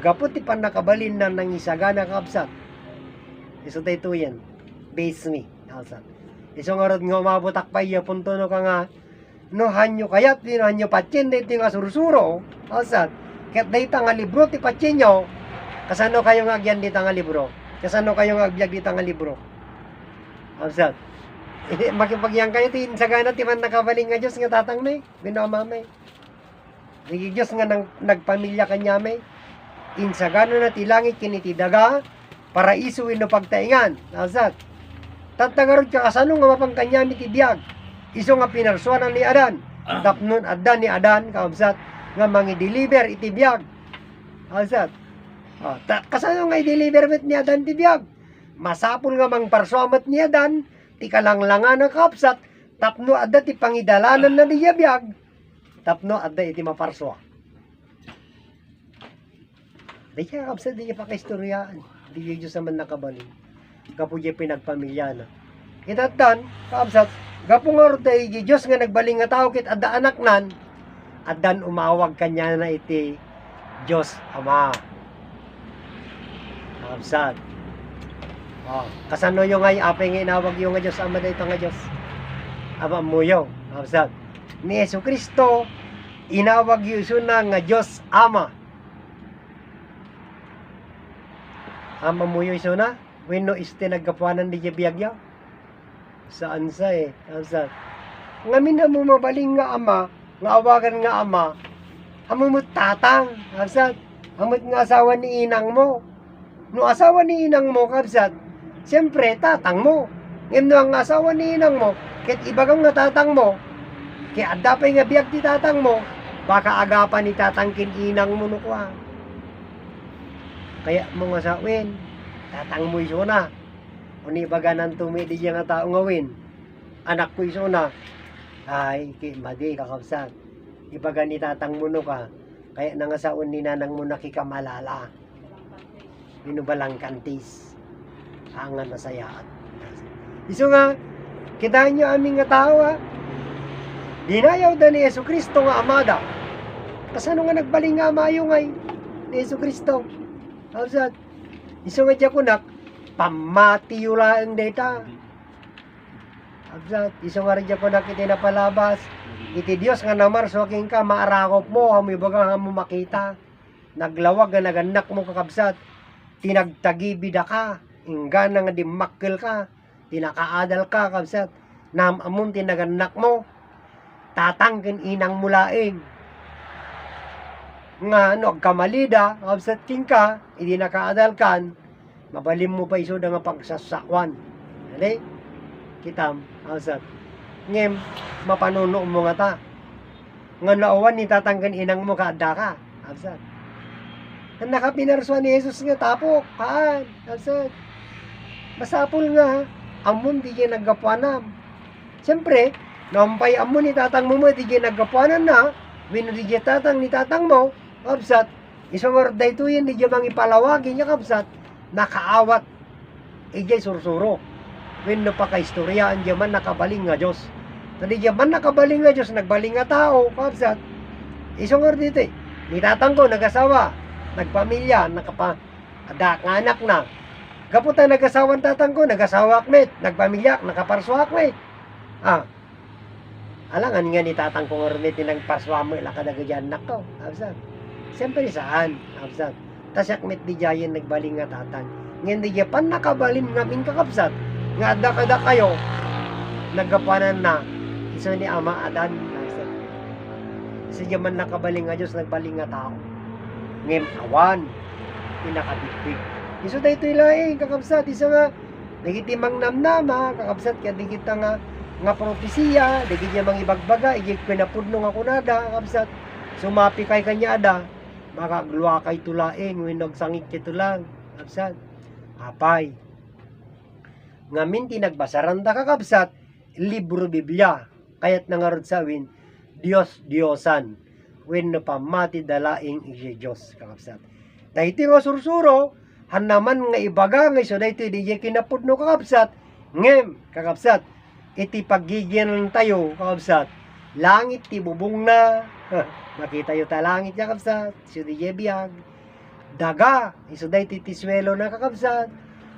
gapot ti pan nakabalin na nangisagana kabsat. Iso tayo yan, base me, kabsat. Iso nga rod nga mabutak pa iya, punto no ka nga, no hanyo kayat, no hanyo patsin, dito nga sursuro, kabsat, kat dito nga libro, ti patsin nyo, kasano kayo nga agyan dito nga libro, kasano kayo nga agbyag dito nga libro, kabsat. Makipagyang kayo tin sa gana ti man nakabaling nga Diyos nga tatang may binamamay. Digi Diyos nga nagpamilya kanya may insagano na ti langit kiniti daga paraiso wenno pagtaingan. Kabsat. Tatangarod ka kasano nga mapangkanyami ti biyag. Iso nga pinarsuanan ni Adan. Tapnon Adan ni Adan kabsat nga mangi-deliver iti biyag. Kabsat. Kasano nga i-deliver met ni Adan ti biyag. Masapul nga mangparsuamat ni Adan ti kalanglangan ng kabsat. Tapno adda ti pangidalanan na di biyag. Tapno adda iti maparswa. Di kaya kabsat, di kaya pakaistoryaan. Di kaya Diyos naman nakabaling. Kapo di pinagpamilya na. Kitatan, kabsat, kapo nga orday di Diyos nga nagbaling nga tao kit adda anak nan, addan umawag kanya na iti Diyos Ama. Kabsat. Kasano yung ngay apay nga inawag yung nga Diyos Ama dito nga Diyos. Ama mo yung. Kabsat. Ni Yesu Kristo, inawag yung na nga Diyos Ama. Ama mo yung isuna? Wenno iste nagkapuanan di biyagya? Saan sa Kabsat. Ngamin na mo mabaling nga ama, nga awagan nga ama, amo mo tatang, Kabsat. Amot nga asawa ni inang mo. No asawa ni inang mo, Kabsat, siyempre tatang mo. Ngayon no ang asawa ni inang mo, kahit ibagang nga tatang mo, kaya adapay nga biyag ti tatang mo, baka agapan ni tatangkin inang mo no kwa. Kaya mo nga sawin, tatang mo iso na. Kung ibaga nang tumidi nga tao ngawin, anak ko iso na. Ay, madi kakabsat. Ibaga ni tatang mo no ka, kaya nangasaon ni nanang mo nakikamalala. Binubalang kantis. Angan na sayaan. Iso nga, kita nyo aming nga tao ha. Dinayaw da ni Yesu Kristo nga amada. Kasano nga nagbaling nga amayo ngay ni Yesu Kristo. Kabsat. Iso nga dya kunak, pamati yula ang data. Kabsat. Iso nga rin dya kunak iti napalabas. Iti Diyos nga namar so aking ka, maarakop mo, amoy baga nga mo makita. Naglawag nga naganak mo kakabsat. Tinagtagibida ka. Inggan nga dimakkel ka. Tinakaadal ka kabsat. Namamon tinaganak mo. Tatangkin inang mulaing. Nga agkamalida, kabsat king ka, hindi nakaadal kan, mabalim mo pa iso nga pagsasakwan. Hali? Kitam, kabsat. Ngem, mapanuno mo nga ta. Nga nauwan ni tatangkin inang mo kaada ka. Kabsat. Ang nakapinarswa ni Jesus nga tapok, kaan, kabsat. Masapul nga, amon di kayo naggapuanam. Siyempre, nampay amon ni tatang mo di kayo naggapuanan na, winurigya tatang ni tatang mo, kabsat, isang orday to yan, di kayo mang ipalawagin niya, kabsat, nakaawat, ijay sursuro. When no pa kaistoryaan diya man nakabaling nga Diyos. Tadi diya man nakabaling nga Diyos, nagbaling nga tao, kabsat, isang orday to ni tatang ko, nag-asawa, nagpamilya, ada nga anak na, kaputan nag-asawan tatang ko, nag-asawa akmet, nagpamilya, nakaparswa akmet. Alangan nga ni tatang ko ngarunit nilang parswa mo, ila ka nagagyan anak ko, kabsat. Siyempre saan, kabsat. Tas akmet di jayan nagbaling nga tatang. Ngayon di japan nakabalin ngamin kakabsat. Nga ada kayo, nagkapanan na, iso ni Ama Adan, kabsat. Isa jaman nakabaling nga Diyos, nagbaling nga tao. Ngayon awan, pinakabigpig. Iso da ito ilaing, kakabsat. Iso nga, nagitimang namnama, kakabsat, kaya di kita nga propesiya, di kita mang ibagbaga, igig pinapudno nga kunada, kakabsat. Sumapi kay kanya ada, makagluwa kay tulaing, winagsangit kay tulang, kakabsat. Apay. Ngamin tinagbasaran da kakabsat, libro Biblia, kaya't nangarod sawin, Diyos, Diyosan, wenno pamati dalaing ije Diyos, kakabsat. Dahiti nga sursuro, hanaman nga ibaga nga iso dahito di kinapudno kakabsat, ngem kakabsat, iti paggigyan tayo kakabsat, langit ti bubong na, makita yu ta langit kakabsat, iso di biyag, daga, iso dahito ti swelo na kakabsat,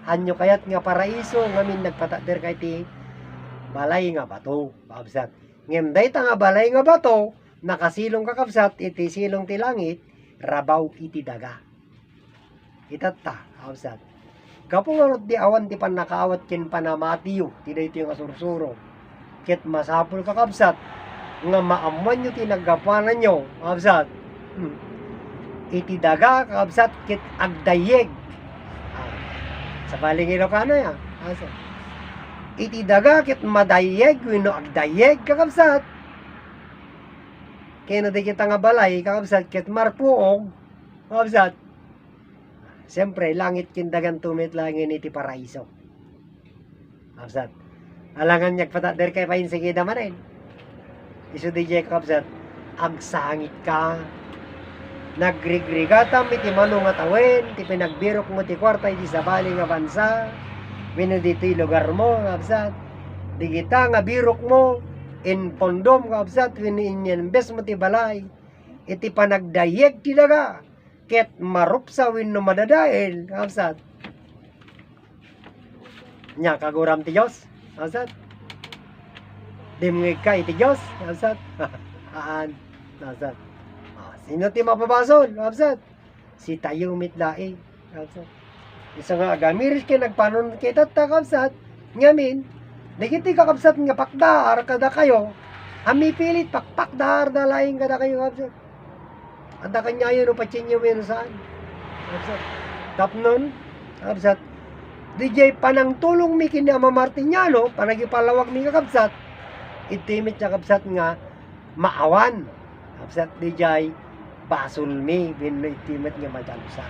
hanyo kayat nga paraiso, ngamin nagpatater kay ti balay nga bato, kakabsat. Ngem dahita nga balay nga bato, nakasilong kakabsat, iti silong ti langit, rabaw iti daga. Itata, kakabsat. Kapungarot di awan ti pan nakaawat kin panamatiyo, ti dahito yung asursuro. Ket masapul kakabsat, nga maamuan nyo ti naggapanan nyo, kakabsat. Iti daga, kakabsat, ket agdayeg. Sa baling Ilocano ya. Asa. Iti daga ket madayeg wenno agdayeg kakabsat. Kaya di kita nga balay kakabsat ket marpuog kakabsat. Siyempre langit kindagan tumit langin iti paraiso. Kakabsat. Alangan nyak patader kay pain sige damanen. Isu di jay kakabsat. Agsangit ka. Nagrigrigatam iti manong nga tawen, ti pinagbirok mo ti kwarta iti sa bali nga bansa, wino dito lugar mo, kapsat. Di kita nga birok mo, in pondom, kapsat, wino inyembes mo ti balay, iti panagdayeg ti daga, ket marupsa wino madadael, kapsat. Nya kaguram ti Diyos, kapsat. Dimngig ka iti Diyos, kapsat. Aan, kapsat. Sino ti mapabasol? Kapsat. Si tayo mitlaing. Kapsat. Isa nga agamiris kay nagpanon kay tata kapsat. Ngamin. Nagiti ka kapsat nga pakdahar kada kayo. Ami pilit pakdahar na laing kada kayo kapsat. Anda kanya yun o patsin nyo meron saan. Kapsat. Tapnon. Kapsat. DJ panang tulong mi kini Ama Martiniano. Panagipalawag mi kakapsat. Itimit niya kapsat nga maawan. Kapsat DJ basol mi binno itimet nga madalusan.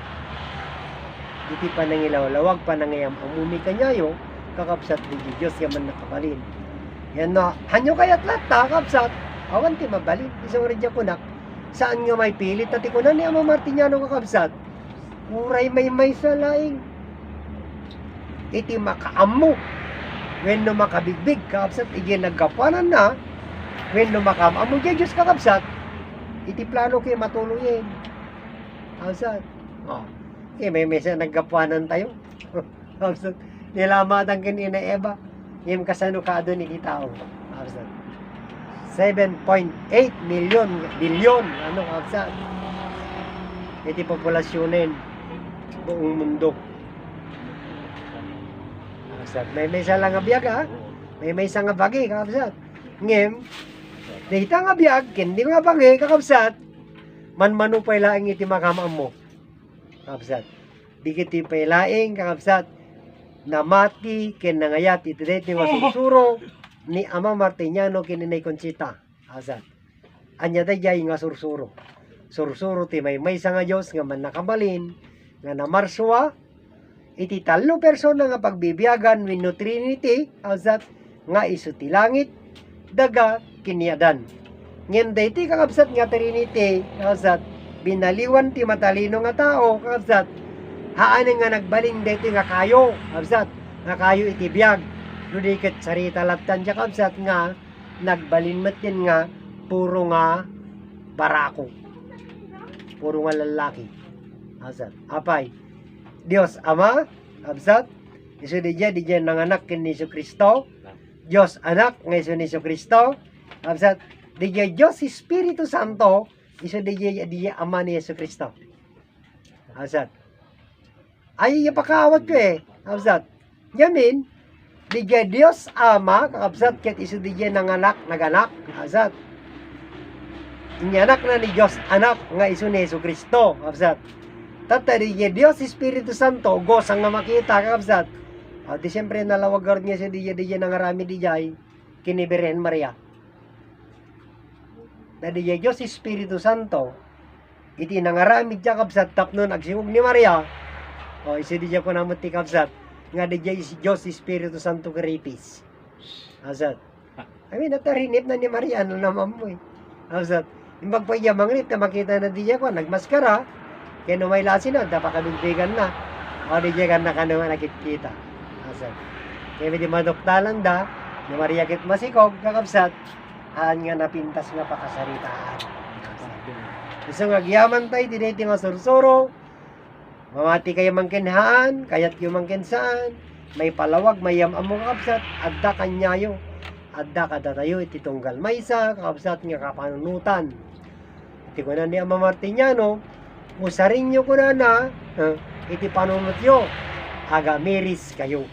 Iti panangilawlawag panangayam amumi kanyayo kakapsat di Diyos nga man nakabalin. Yan na hanyo kayat lata kapsat awan ti mabalin isang radya kunak saan nga may pilit at ikunan ni Ama Martiniano kakapsat uray may sa laing iti makaammo wenno makabigbig kakapsat iti naggapanan na wenno makaammo di Diyos kakapsat iti plano kayo matuluyin. Kapsat. Oh. May mesa naggapuanan tayo. Kapsat. Nilamatang kinina Eva. Yung kasano ka doon ni tao. Kapsat. 7.8 billion. Ano kapsat? Iti populasyonin. Buong mundo. Kapsat. May mesa lang nga biyag ha. May mesa nga bagi kapsat. Ngem. Dahita nga biyag, hindi nga bangi, kakabsat. Man-manu pa'y laing iti makamam mo. Kakabsat. Di kiti pa'y laing, kakabsat. Namati, kinangayat, iti dahit nga susuro ni Ama Martiniano kininay Conchita. Kakabsat. Anya dayay nga sursuro. Sursuro ti may sa nga Diyos nga man nakabalin, nga namarswa, iti 3 persona nga pagbibiyagan, wino Trinity, kakabsat, nga iso ti langit, daga, kiniadan. Ngayon dahi kakabsat nga Trinity, kakabsat, binaliwan ti matalino nga tao, kakabsat, haan nga nagbalin dahi nga kayo, kakabsat, nga kayo iti biyag, ludikat sarita latan siya kakabsat nga, nagbalin matin nga, puro nga barako, puro nga lalaki, kakabsat, apay, Diyos Ama, kakabsat, iso di dyan nanganak kin ni Jesu Kristo, Diyos Anak nga iso ni Jesu Kristo, kapsat, di Diyos Espiritu Santo, iso di Ama ni Jesu Kristo. Kapsat. Ay, ipakawat ko eh. Kapsat. Yamin, di Diyos Ama, kapsat, ket iso di nanganak, naganak. Kapsat. Inyanak na ni Diyos Anak, nga iso ni Jesu Kristo. Kapsat. Tata, di Diyos Espiritu Santo, gosang nga makita, kapsat. Di siyempre nalawag niya siya di nangarami di jay, kini Birhen Maria. Na di Diyos Espiritu Santo, iti nangaramid siya kapsat tapnon agsiwag ni Maria. O isi di ko namot ti kapsat, nga di Diyos Espiritu Santo karipis. Kapsat. I mean, natarinip na ni Maria, ano naman mo eh. Kapsat. Yung magpayamang rip na makita na di ko, nagmaskara, kaya numay lasin na, napakabigbigan na. O di ka na naman nakikita. Kapsat. Kaya di madoktalan da, ni Maria kit masikog, kakapsat, haan nga napintas nga pakasaritaan. Gusto nga giyaman tayo, diniti nga sursuro, mamati kayo mangkinhaan, kayat yung mangkinsaan, may palawag, may yamamong kapsat, adda kanyayo, adda kada tayo, iti tunggal maysa, kakapsat nga kapanunutan. Iti ko na ni Ama Martiniano, usarin nyo ko na, iti panunot yo, agamiris kayo.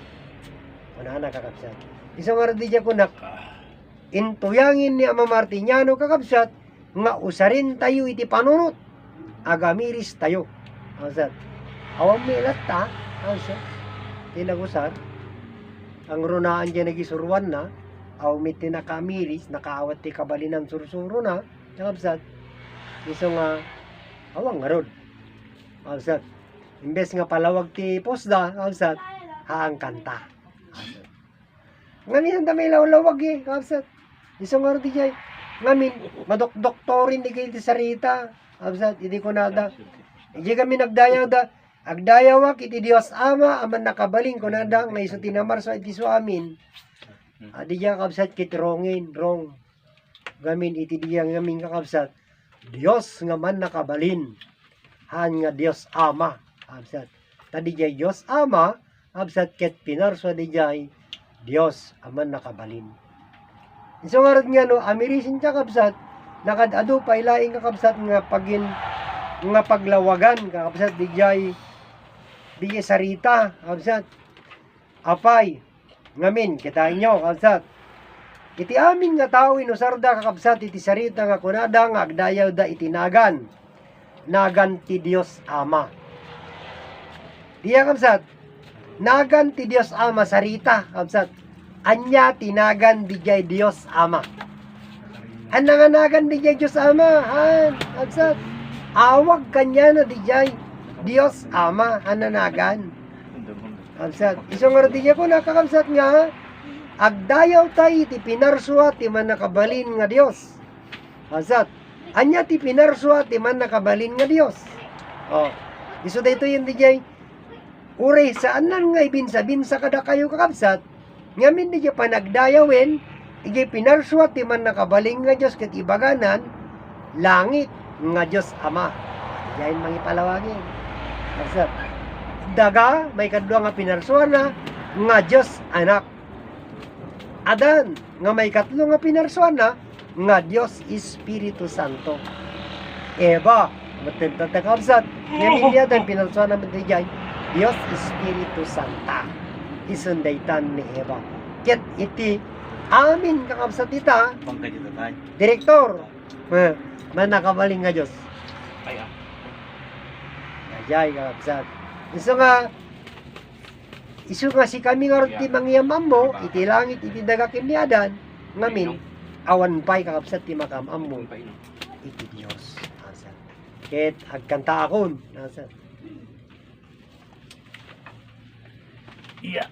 Una na kakapsat. Isang aradidya ko na, intuyangin ni Ama Martiniano kakapsat, nga usarin tayo iti panunot, agamiris tayo. Kakapsat. Awang milat ta, kakapsat. tinagusar. Ang runaan dyan nagisuruan na, awmit ti nakamiris, nakaawat ti kabalinan sursuro na, nakabsat. Iso nga, awang nga rod. Nakabsat. Imbes nga palawag ti posda, nakabsat, haang kanta. Nakabsat. Ngamin, ang damay lawag eh, nakabsat. Iso nga rod ti jay. Ngamin, madok-doktorin di kayo ti sarita. Nakabsat, hindi ko nada. Hindi kami nagdayaw da. Agdayawak iti Dios Ama, aman nakabaling ko nada, na iso tinamar sa iti suamin. Adi diya kabsat kit wrongin, wrong. Gamin iti diya ngamin kakabsat. Dios nga man nakabalin. Han nga Dios Ama. Kabsat. Tadi diya Dios Ama, kabsat ket pinarso di diya Dios aman nakabalin. Iso nga nga no, amirisin siya kabsat, nakadado pa ilaing kakabsat nga pagin nga paglawagan kakabsat di diya di sarita kabsat. Apay ngamin kita inyo kabsat. Iti amin nga tao inusarda kakabsat iti sarita nga kunada nga agdayaw da itinagan. Nagan ti Dios Ama. Diya kabsat. Nagan ti Dios Ama sarita kabsat. Anya tinagan di jay Dios Ama. Nagan di jay Dios Ama. Kabsat. Awag kanya na di jay Dios Ama hananagan. Kabsat. Isong artinya ko nakakabsat nga. Agdayaw tayo ti pinarswa ti man nakabalin nga Dios. Kabsat. Anya ti pinarswa ti man nakabalin nga Dios. Oh. Iso dito yun di jay. Uri saan nan nga ibinsa-binsa kada kayo kakabsat. Ngamin di jay panagdayawin. Ijay pinarswa ti man nakabalin nga Dios ket ibaganan. Langit nga Dios Ama. Diyan mangipalawagin. Kabsat. Daga, may kadwa nga pinarsuan na nga Diyos anak. Adan, nga may katlo nga pinarsuan na nga Diyos Espiritu Santo. Eba, matagtakabsat. Ngayon niya dan pinarsuan na matijay, Diyos Espiritu Santa. Isundaytan ni Eba. Ket iti, amin kakabsat ita, Pangkajita tayo. Direktor, man nakabaling nga Diyos. Ay, Ajay kakabsat. Isu nga si kami nga ti mangyamam mo, iti langit, iti dagakin ni Adan, ngamin, awan pa'y kakabsat ti makamam mo, iti Diyos. Asat. Ket, agkanta akon. Asat. Yeah.